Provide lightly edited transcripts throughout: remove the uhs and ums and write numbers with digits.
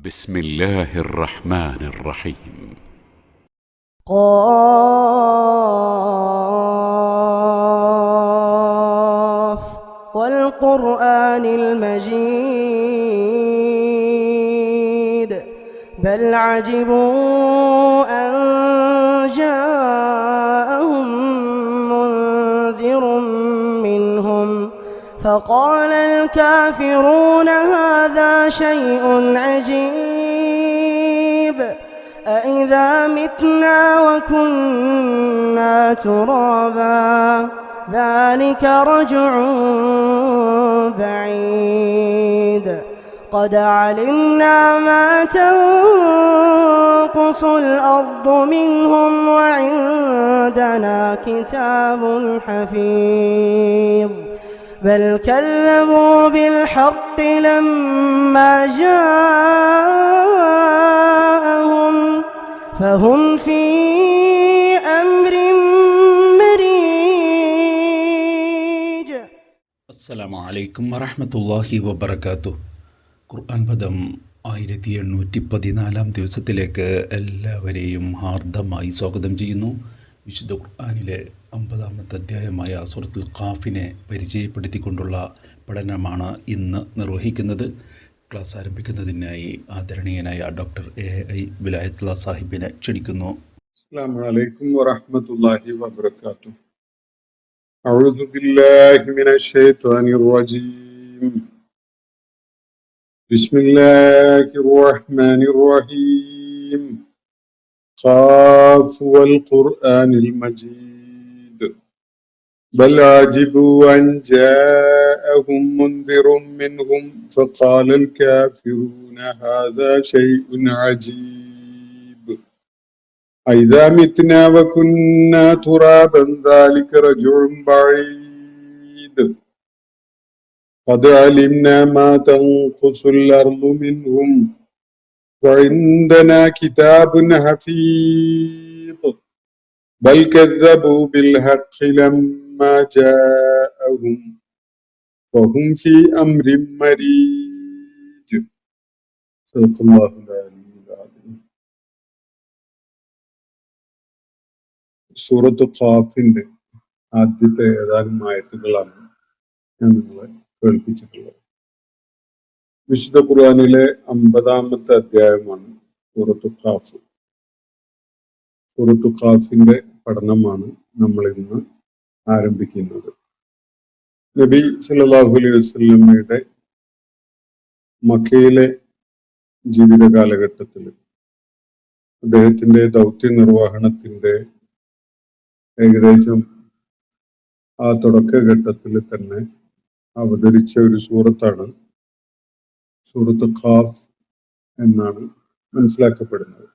بسم الله الرحمن الرحيم. قاف والقرآن المجيد بل عجبوا أن جاءهم منذر منهم فقال الكافرون هذا شيء عجيب أإذا متنا وكنا ترابا ذلك رجع بعيد قد علمنا ما تنقص الأرض منهم وعندنا كتاب حفيظ بل كذبوا بالحق لما جاءهم فهم في أمر مريج. അസ്സലാമു അലൈക്കും വറഹ്മത്തുള്ളാഹി വബറകാതുഹു. ഖുർആൻ പദം 1814 ദിവസത്തിലേക്ക് എല്ലാവരെയും ഹാർദമായി സ്വാഗതം ചെയ്യുന്നു. വിശുദ്ധ ഖുർആനിലെ 50-ാമത്തെ അധ്യായമായ സൂറത്തുൽ ഖാഫിനെ പരിചയപ്പെടുത്തിക്കൊണ്ടുള്ള പഠനമാണ് ഇന്ന് നിർവഹിക്കുന്നത്. ക്ലാസ് ആരംഭിക്കുന്നതിനായി ആദരണീയനായ ഡോക്ടർ AI വിലായത്തുള്ള സാഹിബിനെ ക്ഷണിക്കുന്നു. അസ്സലാമു അലൈക്കും വറഹ്മത്തുള്ളാഹി വബറകാതുഹു. അഊദു ബില്ലാഹി മിനശ് ശൈത്വാനിർ റജീം. ബിസ്മില്ലാഹിർ റഹ്മാനിർ റഹീം. ഖാഫ് വൽ ഖുർആനിൽ മജീദ് ബൽ അജിബു അൻ ജാഅഹും മുൻദിറും മിൻഹും ഫഖാലൽ കാഫിറൂന ഹാദാ ശൈഉൻ അജീബ് أإذا متنا وكنا ترابا ذلك رجع بعيد قد علمنا ما تنقص الأرض منهم وعندنا كتاب حفيظ بل كذبوا بالحق لما جاءهم وهم في أمر مريج صدق الله العلي العظيم. സൂറത്ത് ഖാഫിന്റെ ആദ്യത്തെ ഏതാനും ആയത്തുകളാണ് ഞാൻ നിങ്ങളെ കേൾപ്പിച്ചിട്ടുള്ളത്. വിശുദ്ധ ഖുർആനിലെ 50-ാമത്തെ അധ്യായമാണ് സൂറത്ത് ഖാഫ്. സൂറത്ത് ഖാഫിന്റെ പഠനമാണ് നമ്മൾ ഇന്ന് ആരംഭിക്കുന്നത്. നബി സല്ലല്ലാഹു അലൈഹി വസല്ലമയുടെ മക്കയിലെ ജീവിത കാലഘട്ടത്തിൽ അദ്ദേഹത്തിന്റെ ദൗത്യ നിർവഹണത്തിന്റെ ഏകദേശം ആ തുടക്കഘട്ടത്തിൽ തന്നെ അവതരിച്ച ഒരു സൂറത്താണ് സൂറത്ത് ഖാഫ് എന്നാണ് മനസ്സിലാക്കപ്പെടുന്നത്.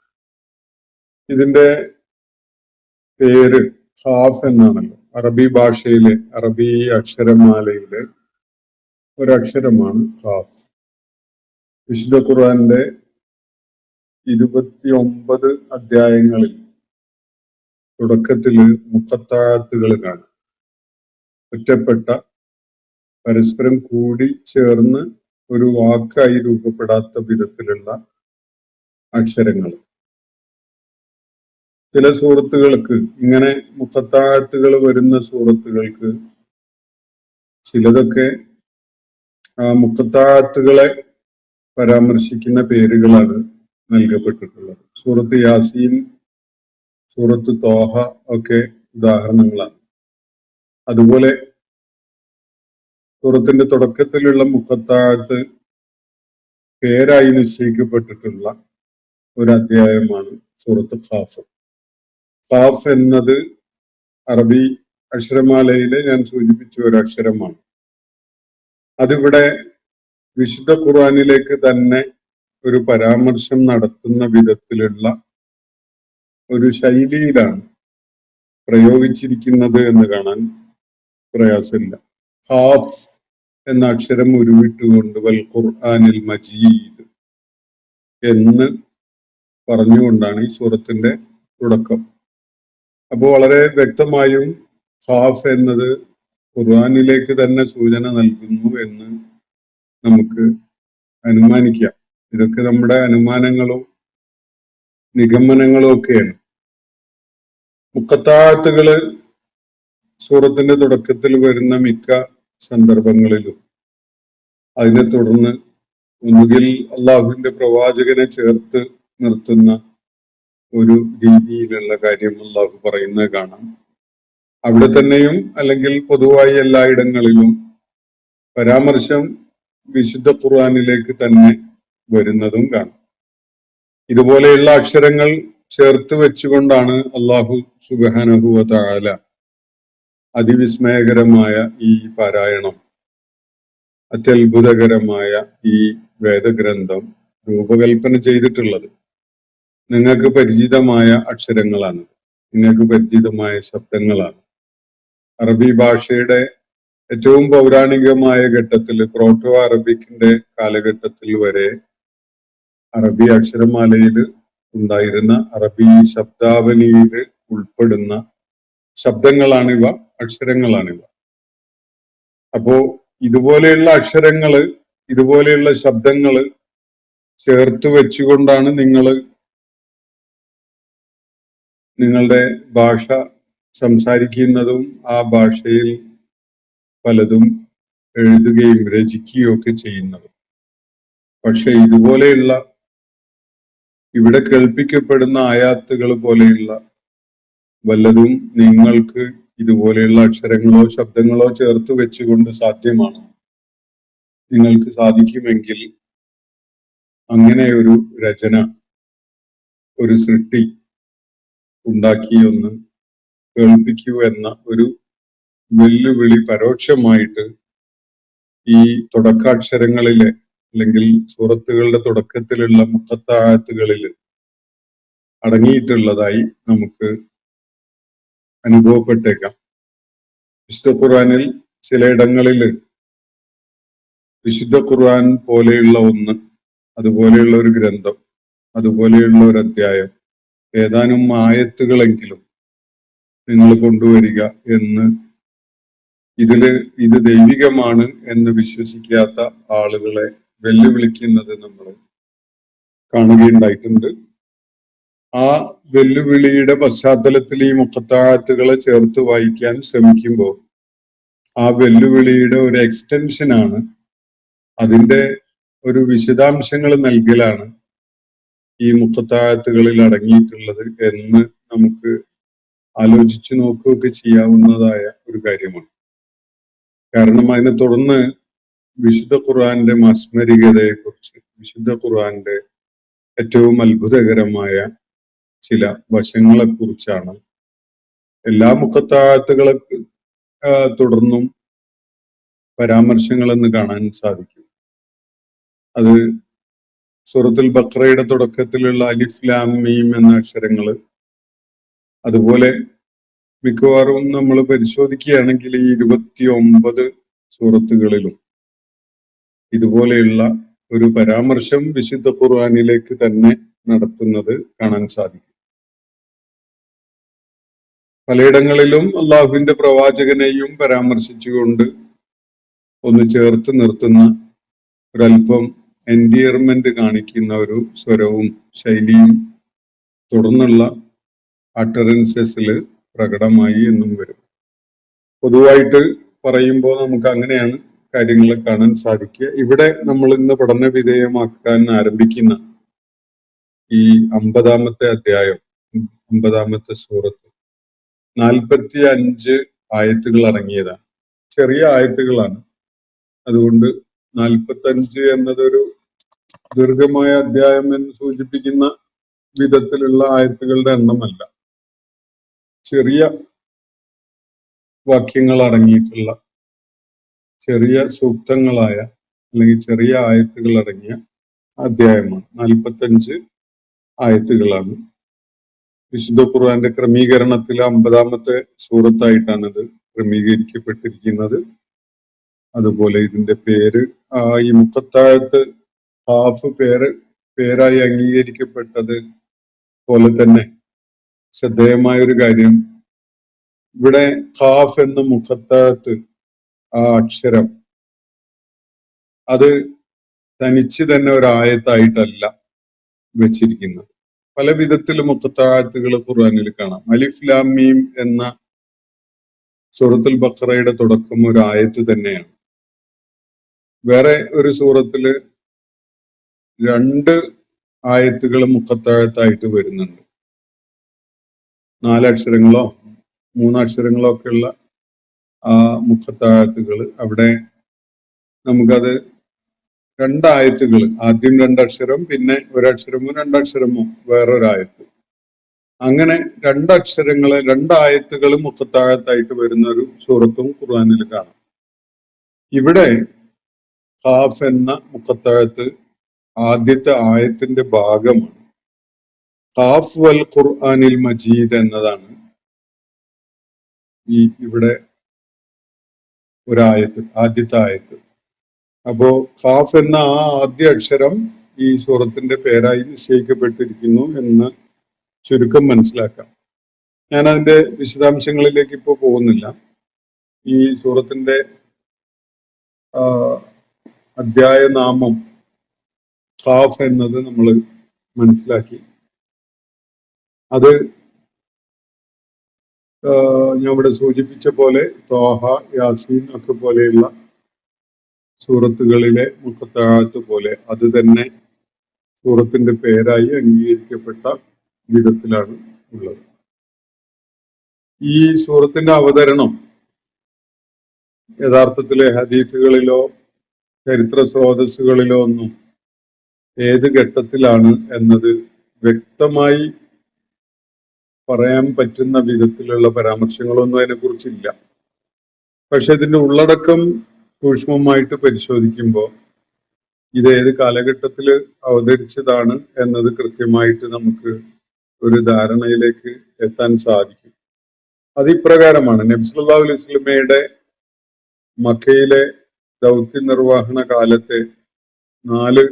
ഇതിന്റെ പേര് ഖാഫ് എന്നാണല്ലോ. അറബി ഭാഷയിലെ അറബി അക്ഷരമാലയിലെ ഒരക്ഷരമാണ് ഖാഫ്. വിശുദ്ധ ഖുർആന്റെ 29 അധ്യായങ്ങളിൽ തുടക്കത്തില് മുഖത്താഴത്തുകൾ കാണും. ഒറ്റപ്പെട്ട പരസ്പരം കൂടി ചേർന്ന് ഒരു വാക്കായി രൂപപ്പെടാത്ത വിധത്തിലുള്ള അക്ഷരങ്ങൾ. ചില സൂറത്തുകൾക്ക് ഇങ്ങനെ മുഖത്താഴത്തുകൾ വരുന്ന സൂറത്തുകൾക്ക് ചിലതൊക്കെ ആ മുഖത്താഴത്തുകളെ പരാമർശിക്കുന്ന പേരുകളാണ് നൽകപ്പെട്ടിട്ടുള്ളത്. സൂറത്ത് യാസീൻ, സൂറത്ത് തോഹ ഒക്കെ ഉദാഹരണങ്ങളാണ്. അതുപോലെ സൂറത്തിന്റെ തുടക്കത്തിലുള്ള മുഖത്താഴത്ത് പേരായി നിശ്ചയിക്കപ്പെട്ടിട്ടുള്ള ഒരു അധ്യായമാണ് സൂറത്ത് ഖാഫ്. ഖാഫ് എന്നത് അറബി അക്ഷരമാലയിലെ ഞാൻ സൂചിപ്പിച്ച ഒരു അക്ഷരമാണ്. അതിവിടെ വിശുദ്ധ ഖുർആനിലേക്ക് തന്നെ ഒരു പരാമർശം നടത്തുന്ന വിധത്തിലുള്ള ഒരു ശൈലിയിലാണ് പ്രയോഗിച്ചിരിക്കുന്നത് എന്ന് കാണാൻ പ്രയാസമില്ല. ഖാഫ് എന്ന അക്ഷരം ഉരുവിട്ടുകൊണ്ട് വൽ ഖുർആനിൽ മജീദ് എന്ന് പറഞ്ഞുകൊണ്ടാണ് ഈ സൂറത്തിന്റെ തുടക്കം. അപ്പോൾ വളരെ വ്യക്തമായും ഖാഫ് എന്നത് ഖുർആനിലേക്ക് തന്നെ സൂചന നൽകുന്നു എന്ന് നമുക്ക് അനുമാനിക്കാം. ഇതൊക്കെ നമ്മുടെ അനുമാനങ്ങളും നിഗമനങ്ങളും ഒക്കെയാണ്. മുഖത്താഴത്തുകള് സൂറത്തിന്റെ തുടക്കത്തിൽ വരുന്ന മിക്ക സന്ദർഭങ്ങളിലും അതിനെ തുടർന്ന് ഒന്നുകിൽ അള്ളാഹുവിന്റെ പ്രവാചകനെ ചേർത്ത് നിർത്തുന്ന ഒരു രീതിയിലുള്ള കാര്യം അള്ളാഹു പറയുന്നത് കാണാം. അവിടെ തന്നെയും അല്ലെങ്കിൽ പൊതുവായി എല്ലായിടങ്ങളിലും പരാമർശം വിശുദ്ധ ഖുർആനിലേക്ക് തന്നെ വരുന്നതും കാണാം. ഇതുപോലെയുള്ള അക്ഷരങ്ങൾ ചേർത്ത് വെച്ചുകൊണ്ടാണ് അള്ളാഹു സുബ്ഹാനഹു വ തആല അതിവിസ്മയകരമായ ഈ പാരായണം, അത്യത്ഭുതകരമായ ഈ വേദഗ്രന്ഥം രൂപകൽപ്പന ചെയ്തിട്ടുള്ളത്. നിങ്ങൾക്ക് പരിചിതമായ അക്ഷരങ്ങളാണ്, നിങ്ങൾക്ക് പരിചിതമായ ശബ്ദങ്ങളാണ്. അറബി ഭാഷയുടെ ഏറ്റവും പൗരാണികമായ ഘട്ടത്തിൽ, പ്രോട്ടോ അറബിക്കിന്റെ കാലഘട്ടത്തിൽ വരെ അറബി അക്ഷരമാലയിൽ ഉണ്ടായിരുന്ന അറബി ശബ്ദാവലിയിൽ ഉൾപ്പെടുന്ന ശബ്ദങ്ങളാണിവ, അക്ഷരങ്ങളാണിവ. അപ്പോ ഇതുപോലെയുള്ള അക്ഷരങ്ങള്, ഇതുപോലെയുള്ള ശബ്ദങ്ങള് ചേർത്ത് വെച്ചുകൊണ്ടാണ് നിങ്ങളുടെ ഭാഷ സംസാരിക്കുന്നതും ആ ഭാഷയിൽ പലതും എഴുതുകയും രചിക്കുകയും ഒക്കെ ചെയ്യുന്നത്. പക്ഷെ ഇതുപോലെയുള്ള ഇവിടെ കേൾപ്പിക്കപ്പെടുന്ന ആയാത്തുകൾ പോലെയുള്ള വല്ലതും നിങ്ങൾക്ക് ഇതുപോലെയുള്ള അക്ഷരങ്ങളോ ശബ്ദങ്ങളോ ചേർത്ത് വെച്ചുകൊണ്ട് സാധ്യമാണ്, നിങ്ങൾക്ക് സാധിക്കുമെങ്കിൽ അങ്ങനെ ഒരു രചന, ഒരു സൃഷ്ടി ഉണ്ടാക്കി ഒന്ന് കേൾപ്പിക്കൂ എന്ന ഒരു വെല്ലുവിളി പരോക്ഷമായിട്ട് ഈ തുടക്കാക്ഷരങ്ങളിലെ അല്ലെങ്കിൽ സൂറത്തുകളുടെ തുടക്കത്തിലുള്ള മുഖത്താഴത്തുകളിൽ അടങ്ങിയിട്ടുള്ളതായി നമുക്ക് അനുഭവപ്പെട്ടേക്കാം. വിശുദ്ധ ഖുർആനിൽ ചിലയിടങ്ങളിൽ വിശുദ്ധ ഖുർആൻ പോലെയുള്ള ഒന്ന്, അതുപോലെയുള്ള ഒരു ഗ്രന്ഥം, അതുപോലെയുള്ള ഒരു അധ്യായം, ഏതാനും ആയത്തുകളെങ്കിലും നിങ്ങൾ കൊണ്ടുവരിക എന്ന് ഇത് ദൈവികമാണ് എന്ന് വിശ്വസിക്കാത്ത ആളുകളെ വെല്ലുവിളിക്കുന്നത് നമ്മൾ കാണുകയുണ്ടായിട്ടുണ്ട്. ആ വെല്ലുവിളിയുടെ പശ്ചാത്തലത്തിൽ ഈ മുഖത്താഴത്തുകളെ ചേർത്ത് വായിക്കാൻ ശ്രമിക്കുമ്പോൾ ആ വെല്ലുവിളിയുടെ ഒരു എക്സ്റ്റൻഷനാണ്, അതിന്റെ ഒരു വിശദാംശങ്ങൾ നൽകലാണ് ഈ മുഖത്താഴത്തുകളിൽ അടങ്ങിയിട്ടുള്ളത് എന്ന് നമുക്ക് ആലോചിച്ചു നോക്കുകയൊക്കെ ചെയ്യാവുന്നതായ ഒരു കാര്യമാണ്. കാരണം അതിനെ തുടർന്ന് വിശുദ്ധ ഖുർആന്റെ മാസ്മരികതയെക്കുറിച്ച്, വിശുദ്ധ ഖുർആന്റെ ഏറ്റവും അത്ഭുതകരമായ ചില വശങ്ങളെക്കുറിച്ചാണ് എല്ലാ മുഖത്താഴത്തുകളെ തുടർന്നും പരാമർശങ്ങളെന്ന് കാണാൻ സാധിക്കും. അത് സൂറത്തുൽ ബഖറയുടെ തുടക്കത്തിലുള്ള അലിഫ് ലാം മീം എന്ന അക്ഷരങ്ങള്, അതുപോലെ മിക്കവാറും നമ്മൾ പരിശോധിക്കുകയാണെങ്കിൽ ഈ 29 സൂറത്തുകളിലും ഇതുപോലെയുള്ള ഒരു പരാമർശം വിശുദ്ധ ഖുർആനിലേക്ക് തന്നെ നടത്തുന്നത് കാണാൻ സാധിക്കും. പലയിടങ്ങളിലും അള്ളാഹുവിന്റെ പ്രവാചകനെയും പരാമർശിച്ചുകൊണ്ട് ഒന്ന് ചേർത്ത് നിർത്തുന്ന ഒരല്പം എൻഡിയർമെന്റ് കാണിക്കുന്ന ഒരു സ്വരവും ശൈലിയും തുടർന്നുള്ള അട്ടറൻസസിൽ പ്രകടമായി എന്നും വരും. പൊതുവായിട്ട് പറയുമ്പോൾ നമുക്ക് അങ്ങനെയാണ് കാര്യങ്ങളെ കാണാൻ സാധിക്കുക. ഇവിടെ നമ്മൾ ഇന്ന് പഠന വിധേയമാക്കാൻ ആരംഭിക്കുന്ന ഈ 50-ാമത്തെ അധ്യായം, 50-ാമത്തെ സൂറത്ത് 45 ആയത്തുകൾ അടങ്ങിയതാണ്. ചെറിയ ആയത്തുകളാണ്, അതുകൊണ്ട് 45 എന്നതൊരു ദീർഘമായ അധ്യായം എന്ന് സൂചിപ്പിക്കുന്ന വിധത്തിലുള്ള ആയത്തുകളുടെ എണ്ണമല്ല. ചെറിയ വാക്യങ്ങൾ അടങ്ങിയിട്ടുള്ള, ചെറിയ സൂക്തങ്ങളായ അല്ലെങ്കിൽ ചെറിയ ആയത്തുകൾ അടങ്ങിയ അധ്യായമാണ്. 45 ആയത്തുകളാണ്. വിശുദ്ധ ഖുർആന്റെ ക്രമീകരണത്തിൽ 50-ാമത്തെ സൂറത്തായിട്ടാണ് ഇത് ക്രമീകരിക്കപ്പെട്ടിരിക്കുന്നത്. അതുപോലെ ഇതിന്റെ പേര്, ഈ മുഖത്താഴത്ത് ഹാഫ് പേരായി അംഗീകരിക്കപ്പെട്ടത് പോലെ തന്നെ ശ്രദ്ധേയമായ ഒരു കാര്യം, ഇവിടെ ഖാഫ് എന്ന മുഖത്താഴത്ത് ആ അക്ഷരം, അത് തനിച്ച് തന്നെ ഒരു ആയത്തായിട്ടല്ല വെച്ചിരിക്കുന്നത്. പല വിധത്തിലും മുഖത്താഴത്തുകൾ ഖുർആനിൽ കാണാം. അലിഫ് ലാം മീം എന്ന സൂറത്തുൽ ബഖറയുടെ തുടക്കം ഒരു ആയത്ത് തന്നെയാണ്. വേറെ ഒരു സൂറത്തില് 2 ആയത്തുകൾ മുഖത്താഴത്തായിട്ട് വരുന്നുണ്ട്. 4 അക്ഷരങ്ങളോ 3 അക്ഷരങ്ങളോ ഒക്കെയുള്ള ആ മുഖത്താഴത്തുകൾ അവിടെ നമുക്കത് 2 ആയത്തുകൾ, ആദ്യം 2 അക്ഷരം, പിന്നെ 1 അക്ഷരമോ 2 അക്ഷരമോ വേറൊരായത്ത്, അങ്ങനെ 2 അക്ഷരങ്ങള് 2 ആയത്തുകൾ മുഖത്താഴത്തായിട്ട് വരുന്ന ഒരു സൂറത്തും ഖുർആനിൽ കാണാം. ഇവിടെ ഖാഫ് എന്ന മുഖത്താഴത്ത് ആദ്യത്തെ ആയത്തിന്റെ ഭാഗമാണ്. ഖാഫ് വൽ ഖുർആനിൽ മജീദ് എന്നതാണ് ഇവിടെ ഒരായത്ത്, ആദ്യത്തെ ആയത്ത്. അപ്പോ ഖാഫ് എന്ന ആ ആദ്യ അക്ഷരം ഈ സൂറത്തിന്റെ പേരായി നിശ്ചയിക്കപ്പെട്ടിരിക്കുന്നു എന്ന് ചുരുക്കം മനസ്സിലാക്കാം. ഞാൻ അതിന്റെ വിശദാംശങ്ങളിലേക്ക് ഇപ്പോൾ പോകുന്നില്ല. ഈ സൂറത്തിന്റെ അധ്യായ നാമം ഖാഫ് എന്നത് നമ്മൾ മനസ്സിലാക്കി. അത് ഞാൻ ഇവിടെ സൂചിപ്പിച്ച പോലെ ത്വാഹ, യാസീൻ ഒക്കെ പോലെയുള്ള സൂറത്തുകളിലെ മുഖത്താഴത്ത് പോലെ അത് തന്നെ സൂറത്തിന്റെ പേരായി അംഗീകരിക്കപ്പെട്ട വിധത്തിലാണ് ഉള്ളത്. ഈ സൂറത്തിന്റെ അവതരണം യഥാർത്ഥത്തിലെ ഹദീസുകളിലോ ചരിത്ര സ്രോതസ്സുകളിലോ ഒന്നും ഏത് ഘട്ടത്തിലാണ് എന്നത് വ്യക്തമായി പറയാൻ പറ്റുന്ന വിധത്തിലുള്ള പരാമർശങ്ങളൊന്നും അതിനെക്കുറിച്ചില്ല. പക്ഷെ ഇതിന്റെ ഉള്ളടക്കം സൂക്ഷ്മമായിട്ട് പരിശോധിക്കുമ്പോൾ ഇത് ഏത് കാലഘട്ടത്തിൽ അവതരിച്ചതാണ് എന്നത് കൃത്യമായിട്ട് നമുക്ക് ഒരു ധാരണയിലേക്ക് എത്താൻ സാധിക്കും. അത് ഇപ്രകാരമാണ്. നബി സല്ലല്ലാഹു അലൈഹി വസല്ലമയുടെ മക്കയിലെ ദൗത്യ നിർവഹണ കാലത്തെ 4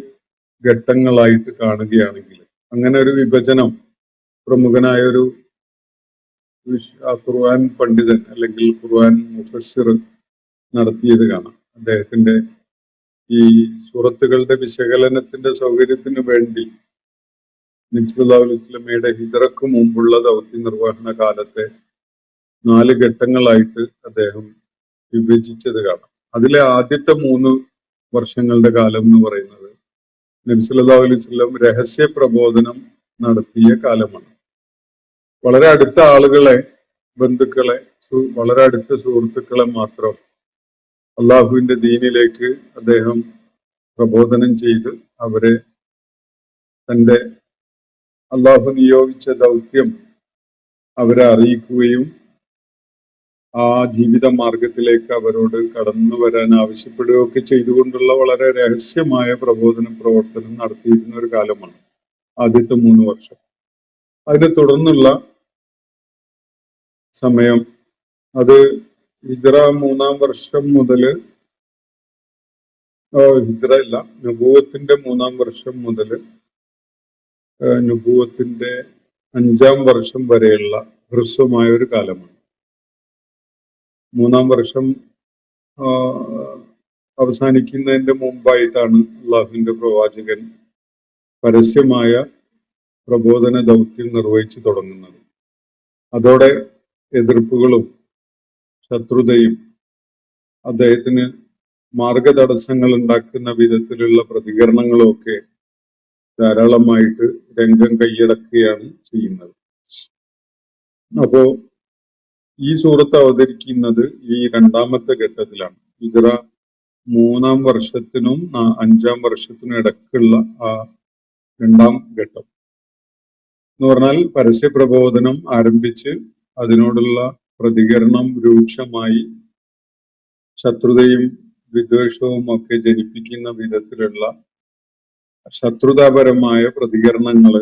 ഘട്ടങ്ങളായിട്ട് കാണുകയാണെങ്കിൽ, അങ്ങനെ ഒരു വിഭജനം പ്രമുഖനായ ഒരു ഖുർആൻ പണ്ഡിതൻ അല്ലെങ്കിൽ ഖുർആൻ മുഫസ്സിർ നടത്തിയത് കാണാം. അദ്ദേഹത്തിന്റെ ഈ സൂറത്തുകളുടെ വിശകലനത്തിന്റെ സൗകര്യത്തിന് വേണ്ടി നബി സല്ലല്ലാഹു അലൈഹി വസല്ലമയുടെ ഹിജ്റക്ക് മുമ്പുള്ള ദൗത്യ നിർവഹണ കാലത്തെ 4 ഘട്ടങ്ങളായിട്ട് അദ്ദേഹം വിഭജിച്ചത് കാണാം. അതിലെ ആദ്യത്തെ 3 വർഷങ്ങളുടെ കാലം എന്ന് പറയുന്നത് നബി സല്ലല്ലാഹു അലൈഹി വസല്ലം രഹസ്യ പ്രബോധനം നടത്തിയ കാലമാണ്. വളരെ അടുത്ത ആളുകളെ, ബന്ധുക്കളെ, വളരെ അടുത്ത സുഹൃത്തുക്കളെ മാത്രം അള്ളാഹുവിന്റെ ദീനിലേക്ക് അദ്ദേഹം പ്രബോധനം ചെയ്ത് അവരെ തന്റെ അള്ളാഹു നിയോഗിച്ച ദൗത്യം അവരെ അറിയിക്കുകയും ആ ജീവിത മാർഗത്തിലേക്ക് അവരോട് കടന്നു വരാൻ ആവശ്യപ്പെടുകയൊക്കെ ചെയ്തുകൊണ്ടുള്ള വളരെ രഹസ്യമായ പ്രബോധന പ്രവർത്തനം നടത്തിയിരുന്ന ഒരു കാലമാണ് ആദ്യത്തെ 3 വർഷം. അതിനെ തുടർന്നുള്ള സമയം അത് ഹിജ്റ 3-ാം വർഷം മുതൽ, ഹിജ്റ അല്ല, നുബുവത്തിന്റെ 3-ാം വർഷം മുതൽ നുബുവത്തിന്റെ 5-ാം വർഷം വരെയുള്ള ഹ്രസ്വമായ ഒരു കാലമാണ്. 3-ാം വർഷം അവസാനിക്കുന്നതിന്റെ മുമ്പായിട്ടാണ് അള്ളാഹുവിന്റെ പ്രവാചകൻ പരസ്യമായ പ്രബോധന ദൗത്യം നിർവഹിച്ചു തുടങ്ങുന്നത്. അതോടെ എതിർപ്പുകളും ശത്രുതയും അദ്ദേഹത്തിന് മാർഗതടസ്സങ്ങൾ ഉണ്ടാക്കുന്ന വിധത്തിലുള്ള പ്രതികരണങ്ങളും ഒക്കെ ധാരാളമായിട്ട് രംഗം കൈയടക്കുകയാണ് ചെയ്യുന്നത്. അപ്പോ ഈ സൂറത്ത് അവതരിക്കുന്നത് ഈ 2ാമത്തെ ഘട്ടത്തിലാണ്. ഹിജ്റ 3-ാം വർഷത്തിനും 5-ാം വർഷത്തിനും ഇടയ്ക്കുള്ള ആ 2ാം ഘട്ടം എന്ന് പറഞ്ഞാൽ പരസ്യ പ്രബോധനം ആരംഭിച്ച് അതിനോടുള്ള പ്രതികരണം രൂക്ഷമായി ശത്രുതയും വിദ്വേഷവും ഒക്കെ ജനിപ്പിക്കുന്ന വിധത്തിലുള്ള ശത്രുതാപരമായ പ്രതികരണങ്ങൾ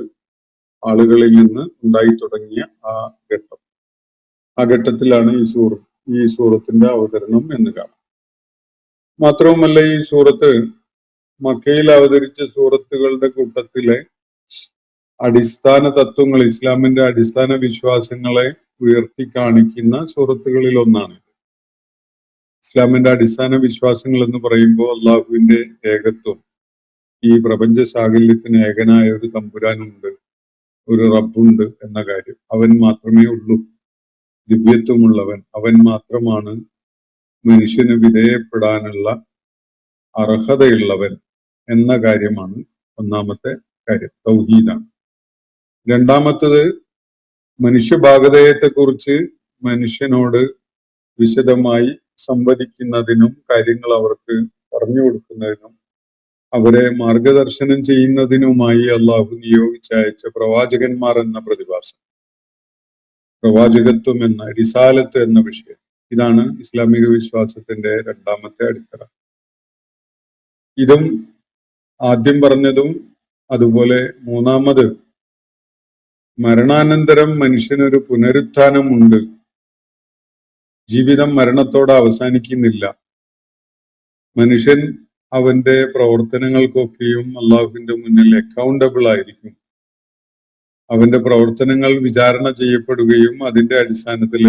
ആളുകളിൽ നിന്ന് ഉണ്ടായി തുടങ്ങിയ ആ ഘട്ടം. ആ ഘട്ടത്തിലാണ് ഈ സൂറത്തിന്റെ അവതരണം എന്ന് കാണാം. മാത്രവുമല്ല, ഈ സൂറത്ത് മക്കയിൽ അവതരിച്ച സൂറത്തുകളുടെ കൂട്ടത്തിലെ അടിസ്ഥാന തത്വങ്ങൾ, ഇസ്ലാമിന്റെ അടിസ്ഥാന വിശ്വാസങ്ങളെ ഉയർത്തി കാണിക്കുന്ന സൂറത്തുകളിൽ ഒന്നാണ്. ഇസ്ലാമിന്റെ അടിസ്ഥാന വിശ്വാസങ്ങൾ എന്ന് പറയുമ്പോൾ അള്ളാഹുവിന്റെ ഏകത്വം, ഈ പ്രപഞ്ച സാകല്യത്തിന് ഏകനായ ഒരു തമ്പുരാനുണ്ട്, ഒരു റബ്ബുണ്ട് എന്ന കാര്യം. അവൻ മാത്രമേ ഉള്ളൂ ദിവ്യത്വമുള്ളവൻ. അവൻ മാത്രമാണ് മനുഷ്യന് വിധേയപ്പെടാനുള്ള അർഹതയുള്ളവൻ എന്ന കാര്യമാണ് ഒന്നാമത്തെ കാര്യം, തൗഹീദാണ്. രണ്ടാമത്തത് മനുഷ്യഭാഗധേയത്തെക്കുറിച്ച് മനുഷ്യനോട് വിശദമായി സംവദിക്കുന്നതിനും കാര്യങ്ങൾ അവർക്ക് പറഞ്ഞു കൊടുക്കുന്നതിനും അവരെ മാർഗദർശനം ചെയ്യുന്നതിനുമായി അള്ളാഹു നിയോഗിച്ചയച്ച പ്രവാചകന്മാർ എന്ന പ്രതിഭാസം, പ്രവാചകത്വം എന്ന റിസാലത്ത് എന്ന വിഷയം, ഇതാണ് ഇസ്ലാമിക വിശ്വാസത്തിന്റെ രണ്ടാമത്തെ അടിത്തറ. ഇതും ആദ്യം പറഞ്ഞതും അതുപോലെ മൂന്നാമത് മരണാനന്തരം മനുഷ്യനൊരു പുനരുത്ഥാനമുണ്ട്, ജീവിതം മരണത്തോടെ അവസാനിക്കുന്നില്ല, മനുഷ്യൻ അവന്റെ പ്രവർത്തനങ്ങൾക്കൊക്കെയും അള്ളാഹുവിന്റെ മുന്നിൽ അക്കൗണ്ടബിൾ ആയിരിക്കും, അവന്റെ പ്രവർത്തനങ്ങൾ വിചാരണ ചെയ്യപ്പെടുകയും അതിന്റെ അടിസ്ഥാനത്തിൽ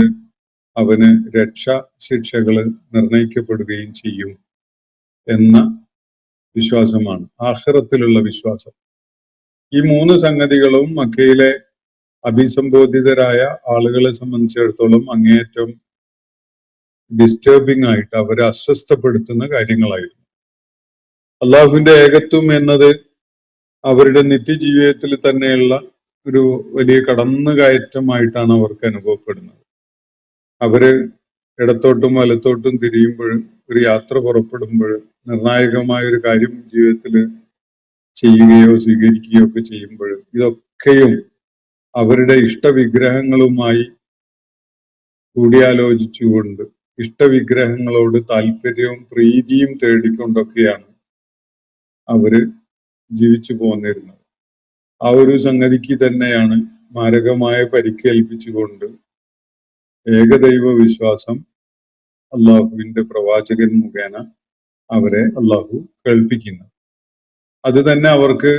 അവന് ശിക്ഷകൾ നിർണയിക്കപ്പെടുകയും ചെയ്യും എന്ന വിശ്വാസമാണ് ആഖിറത്തിലുള്ള വിശ്വാസം. ഈ മൂന്ന് സംഗതികളും മക്കയിലെ അഭിസംബോധിതരായ ആളുകളെ സംബന്ധിച്ചിടത്തോളം അങ്ങേയറ്റം ഡിസ്റ്റർബിംഗ് ആയിട്ട് അവരെ അസ്വസ്ഥപ്പെടുത്തുന്ന കാര്യങ്ങളായിരുന്നു. അള്ളാഹുവിന്റെ ഏകത്വം എന്നത് അവരുടെ നിത്യജീവിതത്തിൽ തന്നെയുള്ള ഒരു വലിയ കടന്നുകയറ്റമായിട്ടാണ് അവർക്ക് അനുഭവപ്പെടുന്നത്. അവര് ഇടത്തോട്ടും വലത്തോട്ടും തിരിയുമ്പോൾ, ഒരു യാത്ര പുറപ്പെടുമ്പോൾ, നിർണായകമായ ഒരു കാര്യം ജീവിതത്തിൽ ചെയ്യുകയോ സ്വീകരിക്കുകയോ ഒക്കെ ചെയ്യുമ്പോൾ ഇതൊക്കെയും അവരുടെ ഇഷ്ടവിഗ്രഹങ്ങളുമായി കൂടിയാലോചിച്ചുകൊണ്ട് ഇഷ്ടവിഗ്രഹങ്ങളോട് താല്പര്യവും പ്രീതിയും തേടിക്കൊണ്ടൊക്കെയാണ് അവര് ജീവിച്ചു പോന്നിരുന്നത്. ആ ഒരു സംഗതിക്ക് തന്നെയാണ് മാരകമായ പരിക്കേൽപ്പിച്ചുകൊണ്ട് ഏകദൈവ വിശ്വാസം അള്ളാഹുവിന്റെ പ്രവാചകൻ മുഖേന അവരെ അള്ളാഹു കേൾപ്പിക്കുന്നത്. അത് തന്നെ അവർക്ക്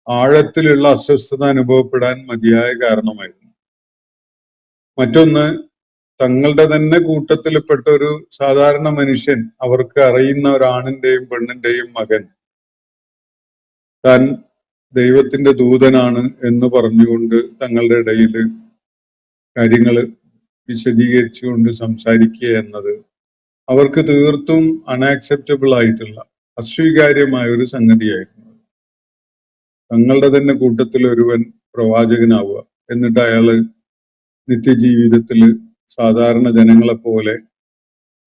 ആഴത്തിലുള്ള അസ്വസ്ഥത അനുഭവപ്പെടാൻ മതിയായ കാരണമായിരുന്നു. മറ്റൊന്ന്, തങ്ങളുടെ തന്നെ കൂട്ടത്തിൽപ്പെട്ട ഒരു സാധാരണ മനുഷ്യൻ, അവർക്ക് അറിയുന്ന ഒരാണിന്റെയും പെണ്ണിന്റെയും മകൻ താൻ ദൈവത്തിന്റെ ദൂതനാണ് എന്ന് പറഞ്ഞുകൊണ്ട് തങ്ങളുടെ ഇടയിൽ കാര്യങ്ങൾ വിശദീകരിച്ചുകൊണ്ട് സംസാരിക്കുക എന്നത് അവർക്ക് തീർത്തും അൺആക്സെപ്റ്റബിൾ ആയിട്ടുള്ള അസ്വീകാര്യമായ ഒരു സംഗതിയായിരുന്നു. തങ്ങളുടെ തന്നെ കൂട്ടത്തിൽ ഒരുവൻ പ്രവാചകനാവുക, എന്നിട്ട് അയാള് നിത്യജീവിതത്തിൽ സാധാരണ ജനങ്ങളെ പോലെ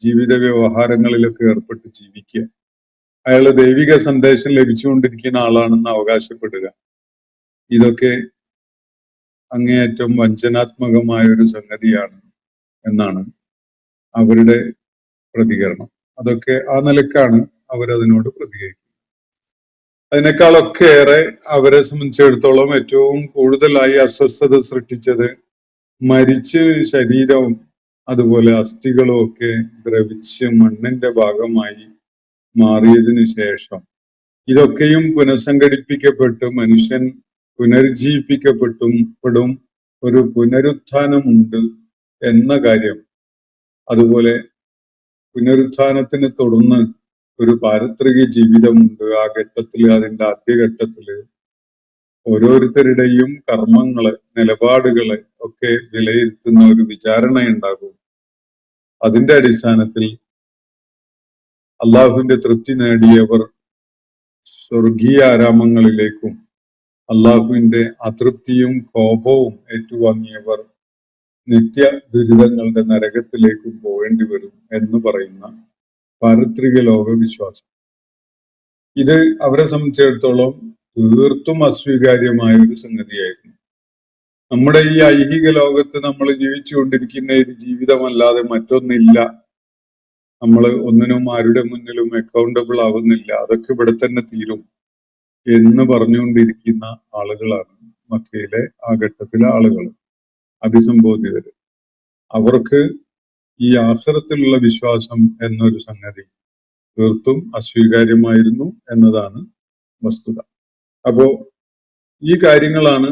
ജീവിത വ്യവഹാരങ്ങളിലൊക്കെ ഏർപ്പെട്ട് ജീവിക്കുക, അയാള് ദൈവിക സന്ദേശം ലഭിച്ചുകൊണ്ടിരിക്കുന്ന ആളാണെന്ന് അവകാശപ്പെടുക, ഇതൊക്കെ അങ്ങേയറ്റം വഞ്ചനാത്മകമായ ഒരു സംഗതിയാണ് എന്നാണ് അവരുടെ പ്രതികരണം. അതൊക്കെ ആ നിലക്കാണ് അവരതിനോട് പ്രതികരിക്കുന്നത്. അതിനേക്കാളൊക്കെ ഏറെ അവരെ സംബന്ധിച്ചിടത്തോളം ഏറ്റവും കൂടുതലായി അസ്വസ്ഥത സൃഷ്ടിച്ചത് മരിച്ച് ശരീരവും അതുപോലെ അസ്ഥികളും ഒക്കെ ദ്രവിച്ച് മണ്ണിന്റെ ഭാഗമായി മാറിയതിനു ശേഷം ഇതൊക്കെയും പുനഃസംഘടിപ്പിക്കപ്പെട്ട് മനുഷ്യൻ പുനരുജ്ജീവിപ്പിക്കപ്പെട്ടും ഒരു പുനരുത്ഥാനമുണ്ട് എന്ന കാര്യം, അതുപോലെ പുനരുത്ഥാനത്തിനെ തുടർന്ന് ഒരു പാരത്രിക ജീവിതമുണ്ട്. ആ ഘട്ടത്തില്, അതിന്റെ ആദ്യഘട്ടത്തില് ഓരോരുത്തരുടെയും കർമ്മങ്ങളെ, നിലപാടുകളെ ഒക്കെ വിലയിരുത്തുന്ന ഒരു വിചാരണയുണ്ടാകും. അതിന്റെ അടിസ്ഥാനത്തിൽ അള്ളാഹുവിന്റെ തൃപ്തി നേടിയവർ സ്വർഗീയ ആരാമങ്ങളിലേക്കും അള്ളാഹുവിന്റെ അതൃപ്തിയും കോപവും ഏറ്റുവാങ്ങിയവർ നിത്യ ദുരിതങ്ങളുടെ നരകത്തിലേക്കും പോകേണ്ടി വരും എന്ന് പറയുന്ന പാരത്രിക ലോക വിശ്വാസം. ഇത് അവരെ സംബന്ധിച്ചിടത്തോളം തീർത്തും അസ്വീകാര്യമായ ഒരു സംഗതിയായിരുന്നു. നമ്മുടെ ഈ ഐഹിക ലോകത്ത് നമ്മൾ ജീവിച്ചുകൊണ്ടിരിക്കുന്ന ഒരു ജീവിതമല്ലാതെ മറ്റൊന്നില്ല, നമ്മൾ ഒന്നിനും ആരുടെ മുന്നിലും അക്കൗണ്ടബിൾ ആവുന്നില്ല, അതൊക്കെ ഇവിടെ തന്നെ തീരും എന്ന് പറഞ്ഞുകൊണ്ടിരിക്കുന്ന ആളുകളാണ് മക്കയിലെ ആ ഘട്ടത്തിലെ ആളുകൾ, അഭിസംബോധിതര്. അവർക്ക് ഈ ആഖിറത്തിലുള്ള വിശ്വാസം എന്നൊരു സംഗതി തീർത്തും അസ്വീകാര്യമായിരുന്നു എന്നതാണ് വസ്തുത. അപ്പോ ഈ കാര്യങ്ങളാണ്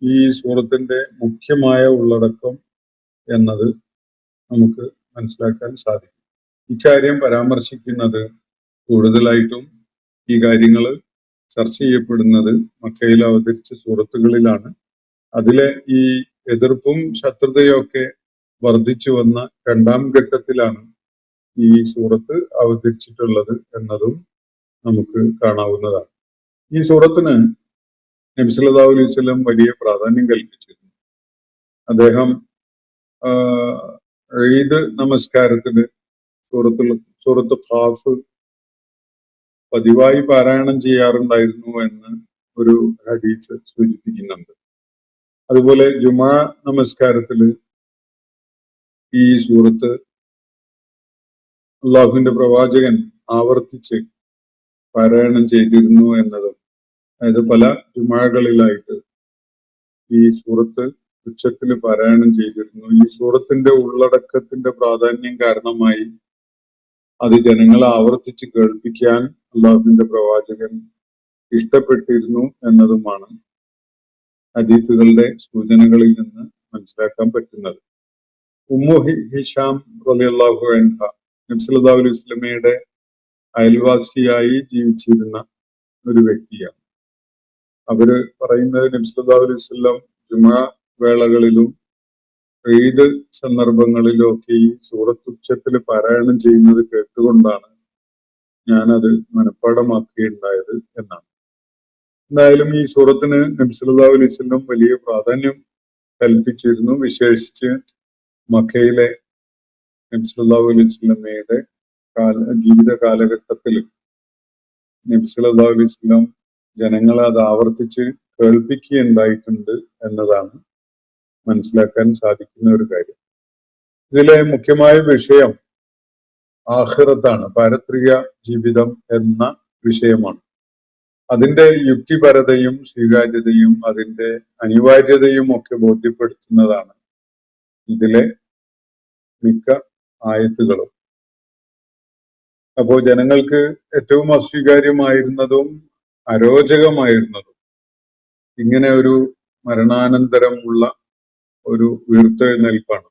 ഈ സൂറത്തിന്റെ മുഖ്യമായ ഉള്ളടക്കം എന്നത് നമുക്ക് മനസ്സിലാക്കാൻ സാധിക്കും. ഇക്കാര്യം പരാമർശിക്കുന്നത് കൂടുതലായിട്ടും ഈ കാര്യങ്ങൾ ചർച്ച ചെയ്യപ്പെടുന്നത് മക്കയിൽ അവതരിച്ച സൂറത്തുകളിലാണ്. അതിലെ ഈ എതിർപ്പും ശത്രുതയും ഒക്കെ വർദ്ധിച്ചു വന്ന രണ്ടാം ഘട്ടത്തിലാണ് ഈ സൂറത്ത് അവതരിച്ചിട്ടുള്ളത് എന്നതും നമുക്ക് കാണാവുന്നതാണ്. ഈ സൂറത്തിന് നബി സല്ലല്ലാഹു അലൈഹി വസല്ലം വലിയ പ്രാധാന്യം കൽപ്പിച്ചിരുന്നു. അദ്ദേഹം ഈദ് നമസ്കാരത്തിന് സൂറത്ത് ഖാഫ് പതിവായി പാരായണം ചെയ്യാറുണ്ടായിരുന്നു എന്ന് ഒരു ഹദീസ് സൂചിപ്പിക്കുന്നുണ്ട്. അതുപോലെ ജുമാ നമസ്കാരത്തില് ഈ സൂറത്ത് അള്ളാഹുവിന്റെ പ്രവാചകൻ ആവർത്തിച്ച് പാരായണം ചെയ്തിരുന്നു എന്നതും, അതായത് പല ജുമാകളിലായിട്ട് ഈ സൂറത്ത് ഉച്ചത്തിൽ പാരായണം ചെയ്തിരുന്നു. ഈ സൂറത്തിന്റെ ഉള്ളടക്കത്തിന്റെ പ്രാധാന്യം കാരണമായി അത് ജനങ്ങളെ ആവർത്തിച്ച് കേൾപ്പിക്കാൻ അള്ളാഹുവിന്റെ പ്രവാചകൻ ഇഷ്ടപ്പെട്ടിരുന്നു എന്നതുമാണ് ഹദീസുകളുടെ സൂചനകളിൽ നിന്ന് മനസ്സിലാക്കാൻ പറ്റുന്നത്. ഉമ്മു ഹിഷാം റളിയല്ലാഹു അൻഹ നബി സല്ലല്ലാഹു അലൈഹി വസല്ലമയുടെ അയൽവാസിയായി ജീവിച്ചിരുന്ന ഒരു വ്യക്തിയാണ്. അവര് പറയുന്നത് നബി സല്ലല്ലാഹു അലൈഹി വസല്ലം ജുമാ വേളകളിലും ഈദ് സന്ദർഭങ്ങളിലും ഒക്കെ ഈ സൂറത്ത് ഉച്ചത്തിൽ പാരായണം ചെയ്യുന്നത് കേട്ടുകൊണ്ടാണ് ഞാനത് മനഃപ്പാഠമാക്കുകയുണ്ടായത് എന്നാണ്. എന്തായാലും ഈ സൂറത്തിന് നബി സല്ലല്ലാഹു അലൈഹി വസല്ലം വലിയ പ്രാധാന്യം കൽപ്പിച്ചിരുന്നു. വിശേഷിച്ച് മക്കയിലെ നബി സല്ലല്ലാഹു അലൈഹി വസല്ലമയുടെ ജീവിത കാലഘട്ടത്തിൽ നബി സല്ലല്ലാഹു അലൈഹി വസല്ലം ജനങ്ങളെ അത് ആവർത്തിച്ച് കേൾപ്പിക്കുകയുണ്ടായിട്ടുണ്ട് എന്നതാണ് മനസ്സിലാക്കാൻ സാധിക്കുന്ന ഒരു കാര്യം. ഇതിലെ മുഖ്യമായ വിഷയം ആഖിറത്താണ്, പാരത്രിക ജീവിതം എന്ന വിഷയമാണ്. അതിന്റെ യുക്തിപരതയും സ്വീകാര്യതയും അതിന്റെ അനിവാര്യതയും ഒക്കെ ബോധ്യപ്പെടുത്തുന്നതാണ് ഇതിലെ മിക്ക ആയത്തുകളും. അപ്പോ ജനങ്ങൾക്ക് ഏറ്റവും അസ്വീകാര്യമായിരുന്നതും അരോചകമായിരുന്നതും ഇങ്ങനെ ഒരു മരണാനന്തരമുള്ള ഒരു ഉയർത്തെഴുന്നേൽപ്പാണ്.